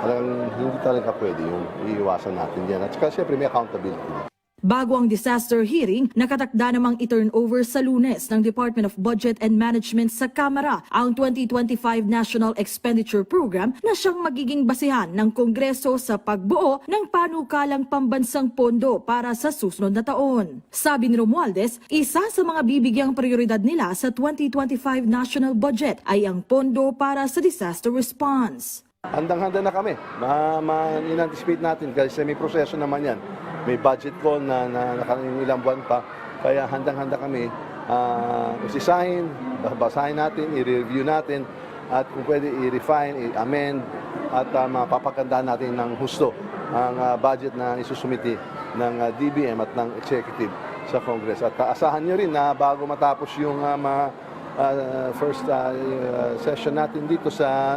hindi talaga pwede yung iiwasan natin yan. At saka siyempre may accountability. Bago ang disaster hearing, nakatakda namang i-turnover sa Lunes ng Department of Budget and Management sa Kamara ang 2025 National Expenditure Program na siyang magiging basihan ng Kongreso sa pagbuo ng panukalang pambansang pondo para sa susunod na taon. Sabi ni Romualdez, isa sa mga bibigyang prioridad nila sa 2025 National Budget ay ang pondo para sa disaster response. Handang-handa na kami. In-anticipate natin kasi may proseso naman yan. May budget call na ilang buwan pa. Kaya handang-handa kami. Usisahin, basahin natin, i-review natin, at kung pwede i-refine, i-amend, at mapapagandaan natin ng husto ang budget na isusumiti ng DBM at ng Executive sa Congress. At asahan nyo rin na bago matapos yung first session natin dito sa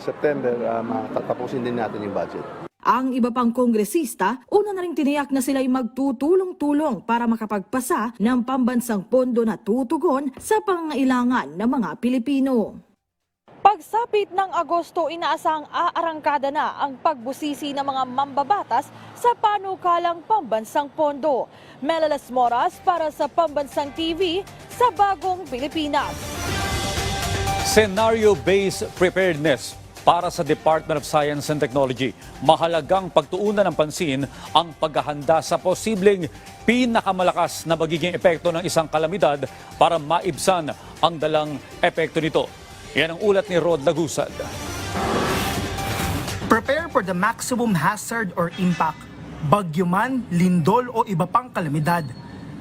September, matatapusin din natin yung budget. Ang iba pang kongresista, una na rin tiniyak na sila'y magtutulong-tulong para makapagpasa ng pambansang pondo na tutugon sa pangangailangan ng mga Pilipino. Pagsapit ng Agosto, inaasahang aarangkada na ang pagbusisi ng mga mambabatas sa panukalang pambansang pondo. Melalas Moras para sa Pambansang TV sa Bagong Pilipinas. Scenario-based preparedness para sa Department of Science and Technology. Mahalagang pagtuunan ng pansin ang paghahanda sa posibleng pinakamalakas na magiging epekto ng isang kalamidad para maibsan ang dalang epekto nito. Yan ang ulat ni Rod Lagusad. Prepare for the maximum hazard or impact. Bagyo man, lindol o iba pang kalamidad.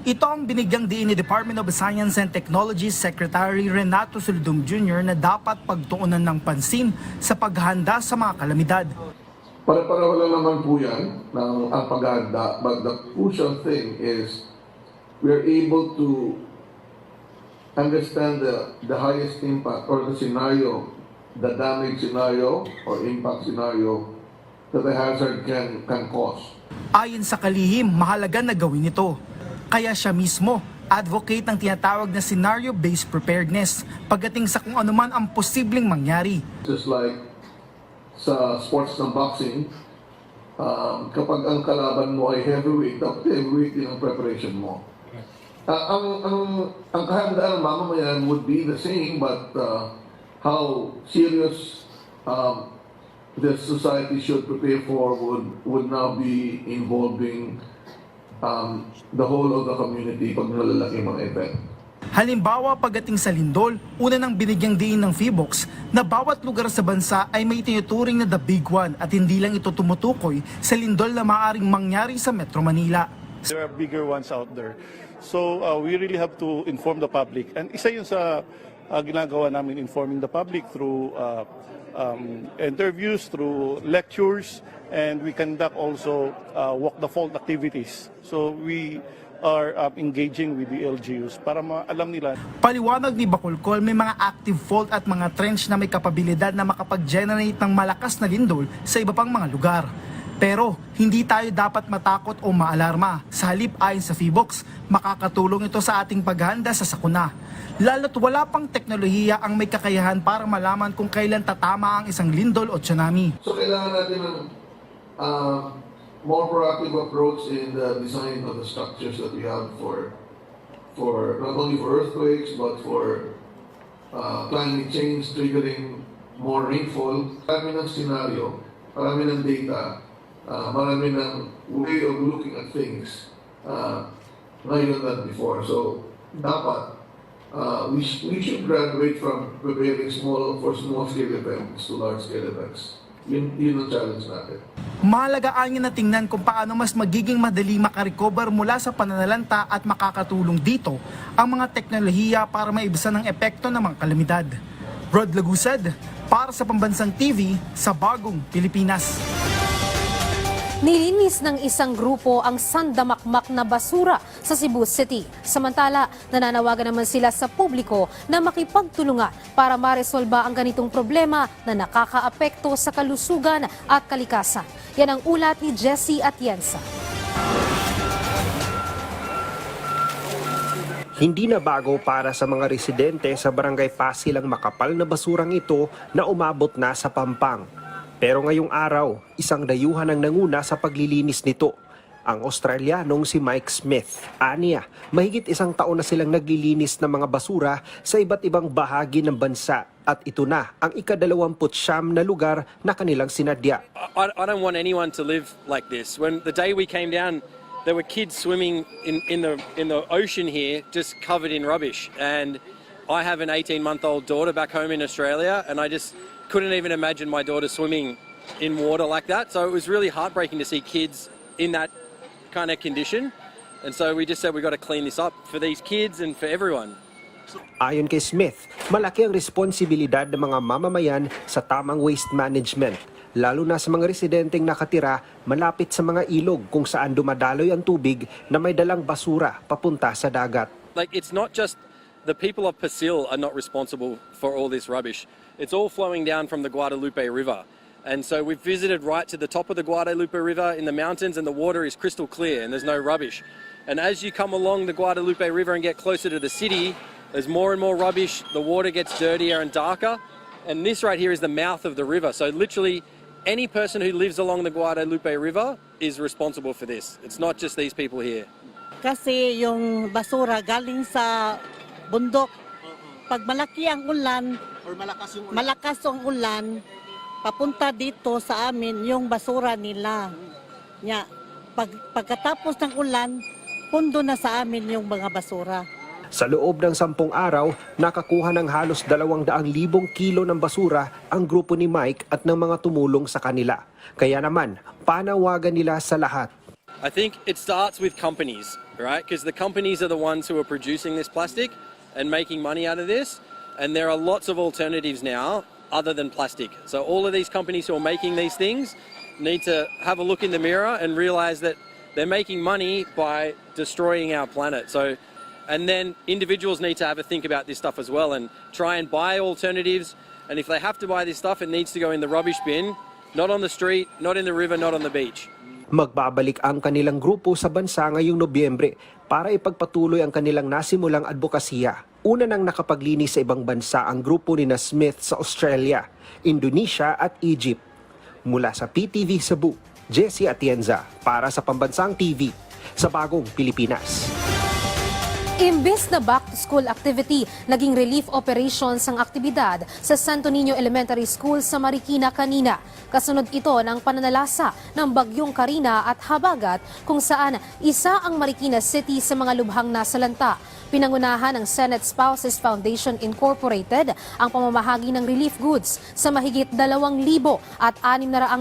Ito ang binigyang diin ni Department of Science and Technology Secretary Renato Solidum Jr. na dapat pagtuunan ng pansin sa paghahanda sa mga kalamidad. Pare-pareho lang naman po yan ng ang paghahanda, but the crucial thing is we are able to understand the highest impact or the scenario, the damage scenario or impact scenario that the hazard can cause. Ayon sa kalihim, mahalaga na gawin ito. Kaya siya mismo, advocate ng tinatawag na scenario-based preparedness pagdating sa kung anuman ang posibleng mangyari. Just like sa sports ng boxing, kapag ang kalaban mo ay heavyweight, dapat heavyweight din ang preparation mo. Ang kahandaan ng mamamayan would be the same, but how serious the society should prepare for would now be involving the whole of the community pag nalalaki mga event. Halimbawa, pagdating sa lindol, una nang binigyang diin ng PHIVOLCS na bawat lugar sa bansa ay may tinuturing na the big one at hindi lang ito tumutukoy sa lindol na maaaring mangyari sa Metro Manila. There are bigger ones out there. So we really have to inform the public. And isa yun sa ginagawa namin, informing the public through interviews, through lectures, and we conduct also walk the fault activities. So we are engaging with the LGUs para maalam nila. Paliwanag ni Bacolcol, may mga active fault at mga trench na may kapabilidad na makapag-generate ng malakas na lindol sa iba pang mga lugar. Pero hindi tayo dapat matakot o maalarma. Sa halip, ayon sa PHIVOLCS, makakatulong ito sa ating paghahanda sa sakuna. Lalo't wala pang teknolohiya ang may kakayahan para malaman kung kailan tatama ang isang lindol o tsunami. So kailangan natin ng more proactive approach in the design of the structures that we have for not only for earthquakes but for climate change triggering more rainfall. Marami ng scenario, marami ng data, marami ng way of looking at things ngayon than before. So dapat we should graduate from preparing small scale events to large scale events. Yun ang challenge natin. Mahalagaan niya na tingnan kung paano mas magiging madali makarecover mula sa pananalanta at makakatulong dito ang mga teknolohiya para maibsan ang epekto ng mga kalamidad. Rod Lagusad para sa Pambansang TV sa Bagong Pilipinas. Nilinis ng isang grupo ang sandamakmak na basura sa Cebu City. Samantala, nananawagan naman sila sa publiko na makipagtulungan para maresolba ang ganitong problema na nakakaapekto sa kalusugan at kalikasan. Yan ang ulat ni Jessie Atienza. Hindi na bago para sa mga residente sa Barangay Pasil ang makapal na basurang ito na umabot na sa Pampang. Pero ngayong araw, isang dayuhan ang nanguna sa paglilinis nito. Ang Australianong si Mike Smith. Aniya, mahigit isang taon na silang naglilinis ng mga basura sa iba't ibang bahagi ng bansa at ito na ang ika-29 na lugar na kanilang sinadya. I don't want anyone to live like this. When the day we came down, there were kids swimming in the ocean here, just covered in rubbish. And I have an 18-month-old daughter back home in Australia, and I just couldn't even imagine my daughter swimming in water like that. So it was really heartbreaking to see kids in that kind of condition. And so we just said we got to clean this up for these kids and for everyone. Ayon kay Smith, malaki ang responsibilidad ng mga mamamayan sa tamang waste management, lalo na sa mga residenteng nakatira malapit sa mga ilog kung saan dumadaloy ang tubig na may dalang basura papunta sa dagat. Like, it's not just the people of Pasil are not responsible for all this rubbish. It's all flowing down from the Guadalupe River. And so we've visited right to the top of the Guadalupe River in the mountains, and the water is crystal clear and there's no rubbish. And as you come along the Guadalupe River and get closer to the city, there's more and more rubbish, the water gets dirtier and darker, and this right here is the mouth of the river. So literally any person who lives along the Guadalupe River is responsible for this. It's not just these people here. Kasi yung basura galing sa bundok. Pag malaki ang ulan, or malakas yung ulan, papunta dito sa amin yung basura nila. Pagkatapos ng ulan, pundo na sa amin yung mga basura. Sa loob ng 10 araw, nakakuha ng halos 200,000 kilo ng basura ang grupo ni Mike at ng mga tumulong sa kanila. Kaya naman, panawagan nila sa lahat. I think it starts with companies, right? Because the companies are the ones who are producing this plastic and making money out of this. And there are lots of alternatives now other than plastic. So all of these companies who are making these things need to have a look in the mirror and realize that they're making money by destroying our planet. And then individuals need to have a think about this stuff as well and try and buy alternatives. And if they have to buy this stuff, it needs to go in the rubbish bin, not on the street, not in the river, not on the beach. Magbabalik ang kanilang grupo sa bansa ngayong Nobyembre para ipagpatuloy ang kanilang nasimulang advokasya. Una nang nakapaglinis sa ibang bansa ang grupo ni na Smith sa Australia, Indonesia at Egypt. Mula sa PTV Cebu, Jessie Atienza para sa Pambansang TV sa Bagong Pilipinas. Imbes na back-to-school activity, naging relief operations ang aktibidad sa Santo Niño Elementary School sa Marikina kanina. Kasunod ito ng pananalasa ng Bagyong Karina at Habagat kung saan isa ang Marikina City sa mga lubhang nasalanta. Pinangunahan ng Senate Spouses Foundation Incorporated ang pamamahagi ng relief goods sa mahigit 2,600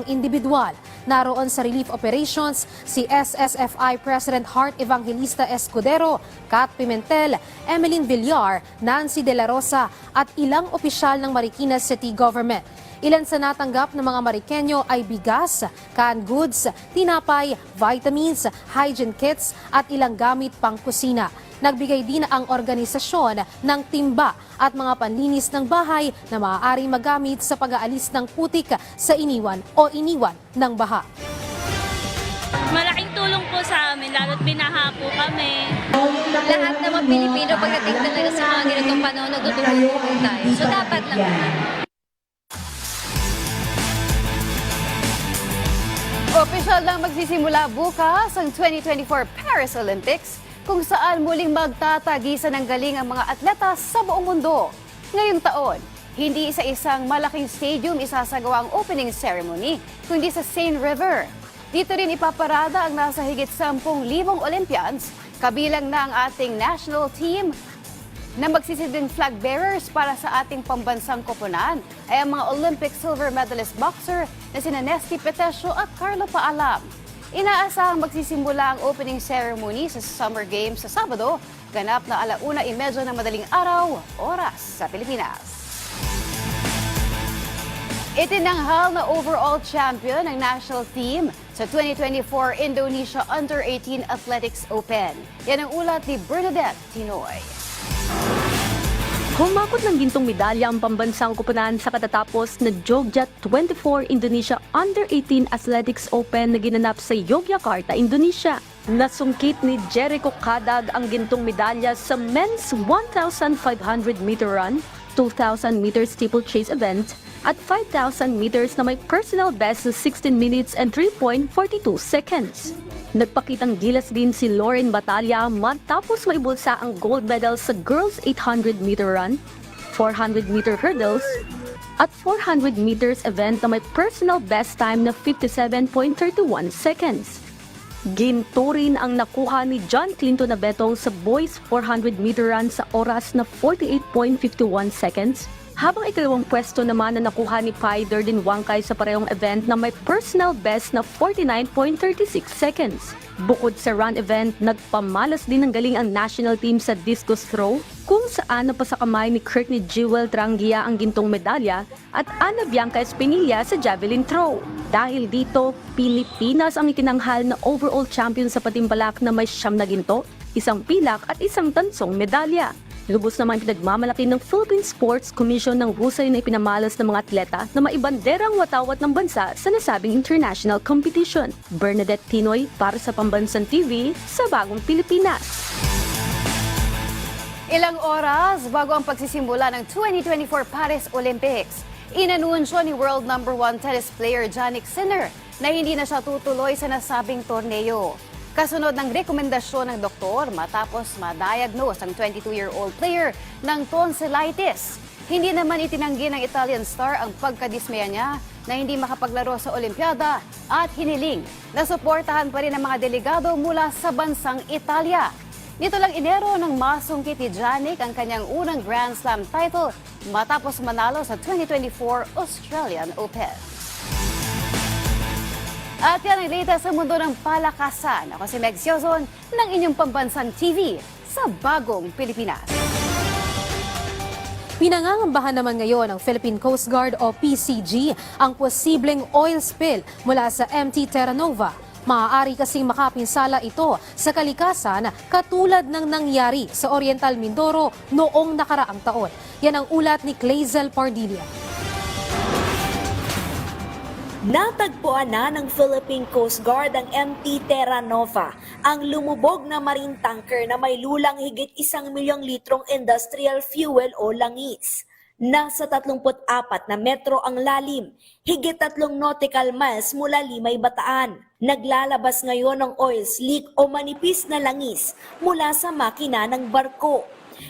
individual. Naroon sa relief operations si SSFI President Heart Evangelista Escudero, Kat Pimentel, Emeline Villar, Nancy De La Rosa at ilang opisyal ng Marikina City Government. Ilan sa natanggap ng mga Marikenyo ay bigas, canned goods, tinapay, vitamins, hygiene kits at ilang gamit pang kusina. Nagbigay din ang organisasyon ng timba at mga panlinis ng bahay na maaaring magamit sa pag-aalis ng putik sa iniwan ng baha. Malaking tulong po sa amin, lalo't binaha po kami. Lahat ng mga Pilipino pagdating talaga sa mga ganitong panahon, nagtutulungan po tayo. So dapat lang naman. Opisyal nang magsisimula bukas ang 2024 Paris Olympics, kung saan muling magtatagisan ng galing ang mga atleta sa buong mundo. Ngayong taon, hindi isa-isang malaking stadium isasagawa ang opening ceremony, kundi sa Seine River. Dito rin ipaparada ang nasa higit 10,000 Olympians, kabilang na ang ating national team na magsisilbing flag bearers para sa ating pambansang koponan ay ang mga Olympic silver medalist boxer na sina Nesty Petesio at Carlo Paalam. Inaasahang magsisimula ang opening ceremony sa Summer Games sa Sabado, ganap na 1:30 ng madaling araw, oras sa Pilipinas. Itinanghal na overall champion ng national team sa 2024 Indonesia Under-18 Athletics Open. Yan ang ulat ni Bernadette Tinoy. Humakot ng gintong medalya ang pambansang koponan sa katatapos na Jogja 24 Indonesia Under-18 Athletics Open na ginanap sa Yogyakarta, Indonesia. Nasungkit ni Jericho Kadag ang gintong medalya sa men's 1,500 meter run, 2,000 meter steeplechase event, at 5,000 meters na may personal best na 16 minutes and 3.42 seconds. Nagpakitang gilas din si Lauren Batalya matapos maibulsa ang gold medal sa girls 800 meter run, 400 meter hurdles, at 400 meters event na may personal best time na 57.31 seconds. Ginto rin ang nakuha ni John Clinton Abetong sa boys 400 meter run sa oras na 48.51 seconds, habang ikalawang pwesto naman na nakuha ni Pai Durden Wangkay sa parehong event na may personal best na 49.36 seconds. Bukod sa run event, nagpamalas din ng galing ang national team sa discus throw, kung saan napasa kamay ni Courtney Jewel Trangia ang gintong medalya at Ana Bianca Espinilla sa javelin throw. Dahil dito, Pilipinas ang itinanghal na overall champion sa patimpalak na may 9 na ginto, 1 pilak at 1 tansong medalya. Lubos naman pinagmamalaki ng Philippine Sports Commission ng husay na ipinamalas ng mga atleta na maibanderang watawat ng bansa sa nasabing international competition. Bernadette Tinoy para sa Pambansang TV sa Bagong Pilipinas. Ilang oras bago ang pagsisimula ng 2024 Paris Olympics, inanunsyo ni world number 1 tennis player Jannik Sinner na hindi na siya tutuloy sa nasabing torneo. Kasunod ng rekomendasyon ng doktor matapos ma-diagnose ang 22-year-old player ng tonsillitis. Hindi naman itinanggi ng Italian star ang pagkadismaya niya na hindi makapaglaro sa Olimpiada at hiniling na suportahan pa rin ang mga delegado mula sa bansang Italia. Nito lang Enero nang masungkit ni Jannik ang kanyang unang Grand Slam title matapos manalo sa 2024 Australian Open. At yan ang latest sa mundo ng palakasan. Ako si Meg Siozon ng inyong Pambansang TV sa Bagong Pilipinas. Pinangangambahan naman ngayon ng Philippine Coast Guard o PCG ang posibleng oil spill mula sa MT Terra Nova. Maaari kasing makapinsala ito sa kalikasan katulad ng nangyari sa Oriental Mindoro noong nakaraang taon. Yan ang ulat ni Clazel Pardilla. Natagpuan na ng Philippine Coast Guard ang MT Terra Nova, ang lumubog na marine tanker na may lulang higit 1 milyong litrong industrial fuel o langis. Nasa 34 na metro ang lalim, higit 3 nautical miles mula Limay, Bataan. Naglalabas ngayon ng oil slick o manipis na langis mula sa makina ng barko.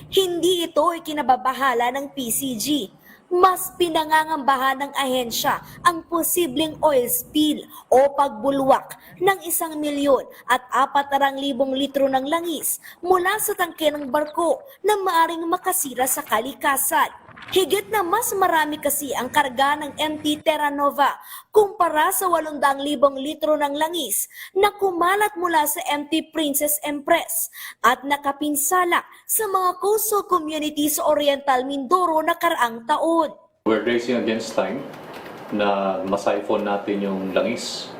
Hindi ito ikinababahala ng PCG. Mas pinangangambahan ng ahensya ang posibleng oil spill o pagbulwak ng 1 milyon at 400,000 litro ng langis mula sa tangke ng barko na maaring makasira sa kalikasan. Higit na mas marami kasi ang karga ng MT Terra Nova kumpara sa 800,000 litro ng langis na kumalat mula sa MT Princess Empress at nakapinsala sa mga coastal communities sa Oriental Mindoro na karaang taon. We're racing against time na ma-siphon natin yung langis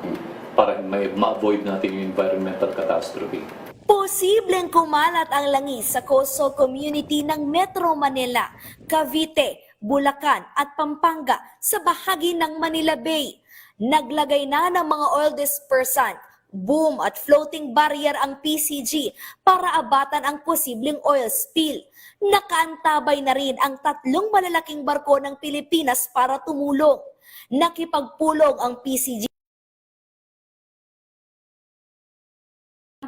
para ma-avoid natin yung environmental catastrophe. Posibleng kumalat ang langis sa coastal community ng Metro Manila, Cavite, Bulacan at Pampanga sa bahagi ng Manila Bay. Naglagay na ng mga oil dispersant, boom at floating barrier ang PCG para abatan ang posibleng oil spill. Nakaantabay na rin ang 3 malalaking barko ng Pilipinas para tumulong. Nakipagpulong ang PCG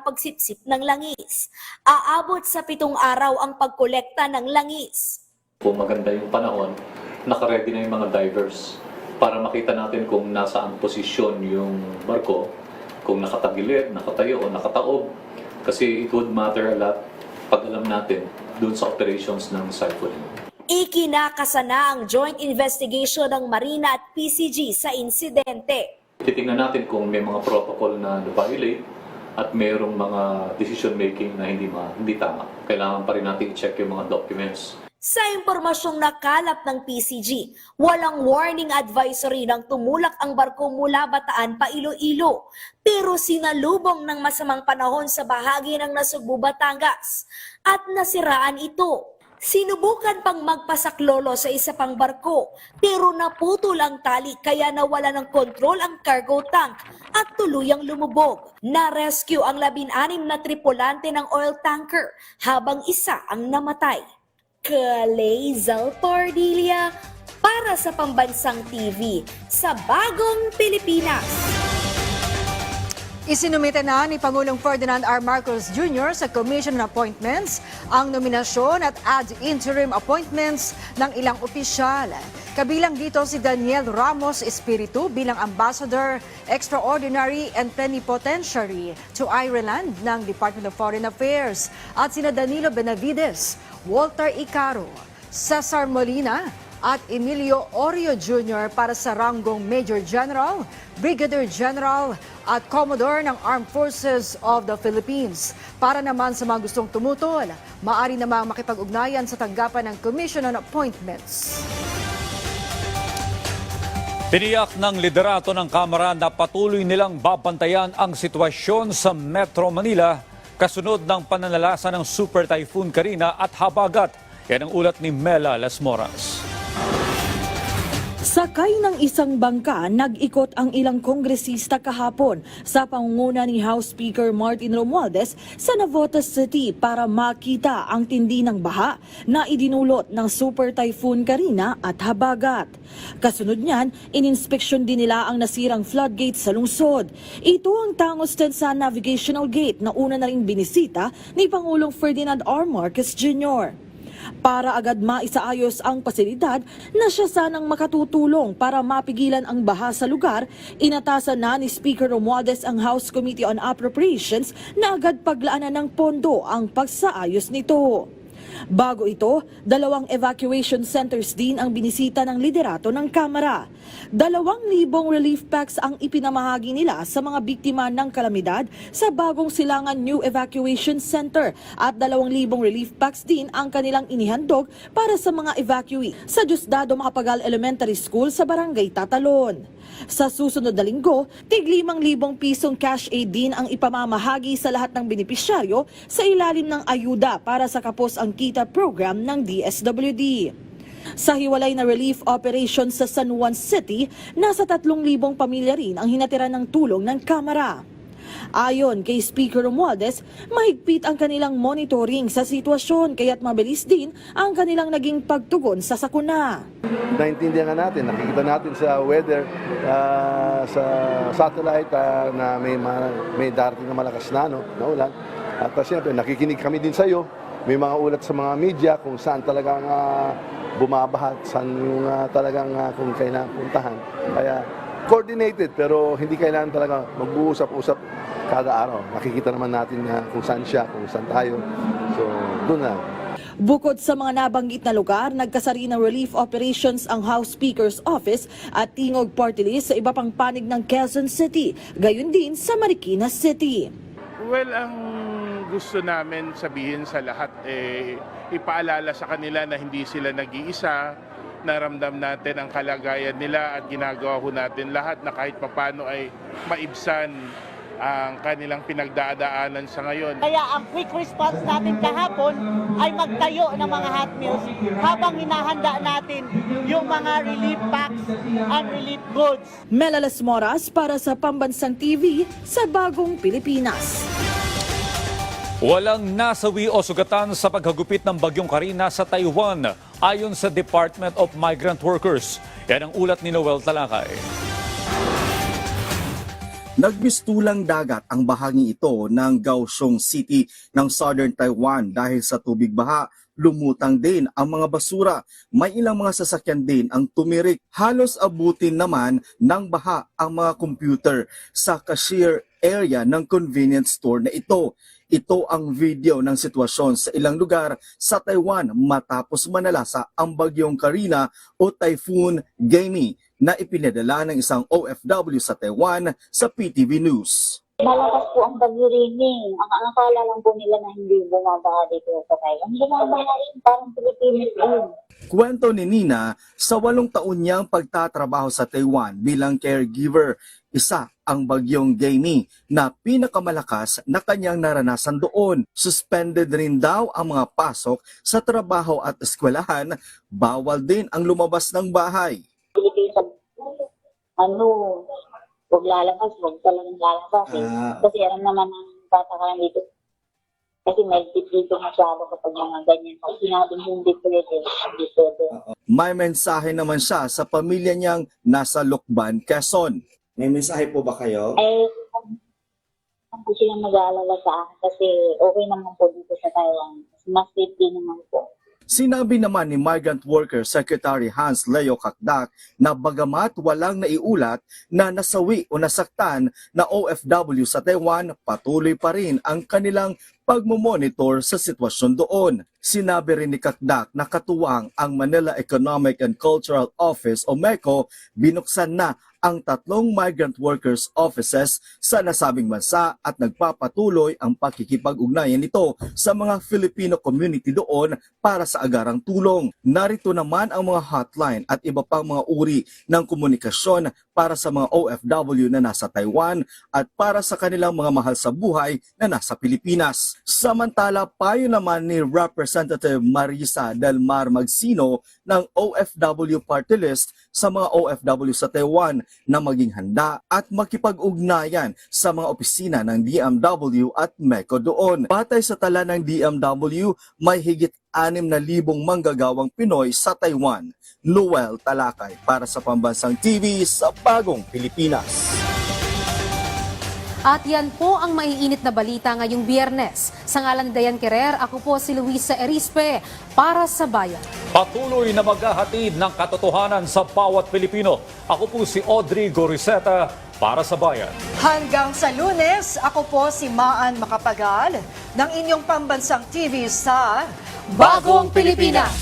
pagsipsip ng langis. Aabot sa 7 araw ang pagkolekta ng langis. Kung maganda yung panahon, nakaready na yung mga divers para makita natin kung nasaan posisyon yung barko, kung nakatagilid, nakatayo o nakataob. Kasi it would matter a lot pag alam natin dun sa operations ng siphoning. Ikinakasa na ang joint investigation ng Marina at PCG sa insidente. Titingnan natin kung may mga protocol na violate at mayroong mga decision making na hindi tama. Kailangan pa rin natin i-check yung mga documents. Sa impormasyong nakalap ng PCG, walang warning advisory nang tumulak ang barko mula Bataan pa Iloilo. Pero sinalubong ng masamang panahon sa bahagi ng Nasugbu, Batangas at nasiraan ito. Sinubukan pang magpasaklolo sa isa pang barko pero naputol ang tali kaya nawala ng kontrol ang cargo tank at tuluyang lumubog. Na-rescue ang 16 na tripulante ng oil tanker habang isa ang namatay. Kalay Zalpardilia para sa Pambansang TV sa Bagong Pilipinas. Isinumite na ni Pangulong Ferdinand R. Marcos Jr. sa Commission on Appointments ang nominasyon at ad interim appointments ng ilang opisyal. Kabilang dito si Daniel Ramos Espiritu bilang Ambassador Extraordinary and Plenipotentiary to Ireland ng Department of Foreign Affairs at sina Danilo Benavides, Walter Icaro, Cesar Molina at Emilio Orio Jr. para sa ranggong Major General, Brigadier General at Commodore ng Armed Forces of the Philippines. Para naman sa mga gustong tumutol, maaari namang makipag-ugnayan sa tanggapan ng Commission on Appointments. Tiniyak ng liderato ng Kamara na patuloy nilang babantayan ang sitwasyon sa Metro Manila kasunod ng pananalasa ng Super Typhoon Karina at Habagat. Yan ang ulat ni Mela Las Moras. Sakay ng isang bangka, nag-ikot ang ilang kongresista kahapon sa pangunguna ni House Speaker Martin Romualdez sa Navotas City para makita ang tindi ng baha na idinulot ng Super Typhoon Karina at Habagat. Kasunod niyan, ininspeksyon din nila ang nasirang floodgate sa lungsod. Ito ang Tangos Tensan Navigational Gate na una na ring binisita ni Pangulong Ferdinand R. Marcos Jr. Para agad maisaayos ang pasilidad na siya sanang makatutulong para mapigilan ang baha sa lugar, inatasan na ni Speaker Romualdez ang House Committee on Appropriations na agad paglaanan ng pondo ang pagsaayos nito. Bago ito, 2 evacuation centers din ang binisita ng liderato ng Kamara. 2,000 relief packs ang ipinamahagi nila sa mga biktima ng kalamidad sa Bagong Silangan New Evacuation Center at 2,000 relief packs din ang kanilang inihandog para sa mga evacuee sa Diosdado Macapagal Elementary School sa Barangay Tatalon. Sa susunod na linggo, tig 5,000 pisong cash aid din ang ipamamahagi sa lahat ng benepisyaryo sa ilalim ng ayuda para sa Kapos ang Kita program ng DSWD. Sa hiwalay na relief operation sa San Juan City, nasa 3,000 pamilya rin ang hinatiran ng tulong ng Kamara. Ayon kay Speaker Romualdez, mahigpit ang kanilang monitoring sa sitwasyon kaya't mabilis din ang kanilang naging pagtugon sa sakuna. Naintindihan natin, nakikita natin sa weather, sa satellite na may darating na malakas na ulan. At siyempre, nakikinig kami din sa iyo. May mga ulat sa mga media kung saan talagang bumabaha, saan yung talagang kung kailangan puntahan. Kaya coordinated pero hindi kailangan talaga mag-uusap-usap kada araw. Makikita naman natin kung saan siya, kung saan tayo. So, doon na. Bukod sa mga nabanggit na lugar, nagkasari ng relief operations ang House Speaker's Office at Tingog Party List sa iba pang panig ng Quezon City, gayon din sa Marikina City. Well, ang gusto namin sabihin sa lahat, ipaalala sa kanila na hindi sila nag-iisa, naramdam natin ang kalagayan nila at ginagawa ho natin lahat na kahit papano ay maibsan ang kanilang pinagdadaanan sa ngayon. Kaya ang quick response natin kahapon ay magtayo ng mga hot meals habang hinahanda natin yung mga relief packs and relief goods. Mela Las Moras para sa Pambansang TV sa Bagong Pilipinas. Walang nasawi o sugatan sa paghagupit ng Bagyong Karina sa Taiwan ayon sa Department of Migrant Workers. Yan ang ulat ni Noel Talakay. Nagmistulang dagat ang bahagi ito ng Kaohsiung City ng Southern Taiwan dahil sa tubig baha. Lumutang din ang mga basura. May ilang mga sasakyan din ang tumirik. Halos abutin naman ng baha ang mga computer sa cashier area ng convenience store na ito. Ito ang video ng sitwasyon sa ilang lugar sa Taiwan matapos manalasa ang Bagyong Karina o Typhoon Gaimi na ipinadala ng isang OFW sa Taiwan sa PTV News. Malakas po ang Bagyo Rini. Ang akala lang po nila na hindi bumabaha dito sa Taiwan. Bumabaha rin, parang Pilipinas din. Kwento ni Nina, sa 8 taon niyang pagtatrabaho sa Taiwan bilang caregiver, isa ang bagyong Jamie na pinakamalakas na kanyang naranasan doon. Suspended rin daw ang mga pasok sa trabaho at eskwelahan, bawal din ang lumabas ng bahay. Huwag lalabas, huwag talagang lalabas. Kasi alam naman ng bata ka lang dito. Kasi may dito masyado kapag mga ganyan. Pag sinabing hindi pwede, hindi pwede. May mensahe naman siya sa pamilya niyang nasa Lucban, Quezon. May mensahe po ba kayo? Hindi silang mag-aalala sa akin kasi okay naman po dito sa Taiwan. Mas safety naman po. Sinabi naman ni Migrant Worker Secretary Hans Leo Kakdak na bagamat walang naiulat na nasawi o nasaktan na OFW sa Taiwan, patuloy pa rin ang kanilang pagmomonitor sa sitwasyon doon. Sinabi rin ni Kakdak na katuwang ang Manila Economic and Cultural Office o MECO, binuksan na ang 3 migrant workers offices sa nasabing bansa at nagpapatuloy ang pakikipag-ugnayan nito sa mga Filipino community doon para sa agarang tulong. Narito naman ang mga hotline at iba pang mga uri ng komunikasyon para sa mga OFW na nasa Taiwan at para sa kanilang mga mahal sa buhay na nasa Pilipinas. Samantala, payo naman ni Representative Marisa Del Mar Magsino ng OFW Party List sa mga OFW sa Taiwan na maging handa at makipag-ugnayan sa mga opisina ng DMW at MECO doon. Batay sa tala ng DMW, may higit 6,000 manggagawang Pinoy sa Taiwan. Noel Talakay para sa Pambansang TV sa Bagong Pilipinas. At yan po ang maiinit na balita ngayong Biyernes. Sa ngalan ni Dayan Querer, ako po si Luisa Erispe para sa Bayan. Patuloy na maghahatid ng katotohanan sa bawat Pilipino. Ako po si Audrey Goriseta para sa Bayan. Hanggang sa Lunes, ako po si Maan Macapagal ng inyong Pambansang TV sa Bagong Pilipinas.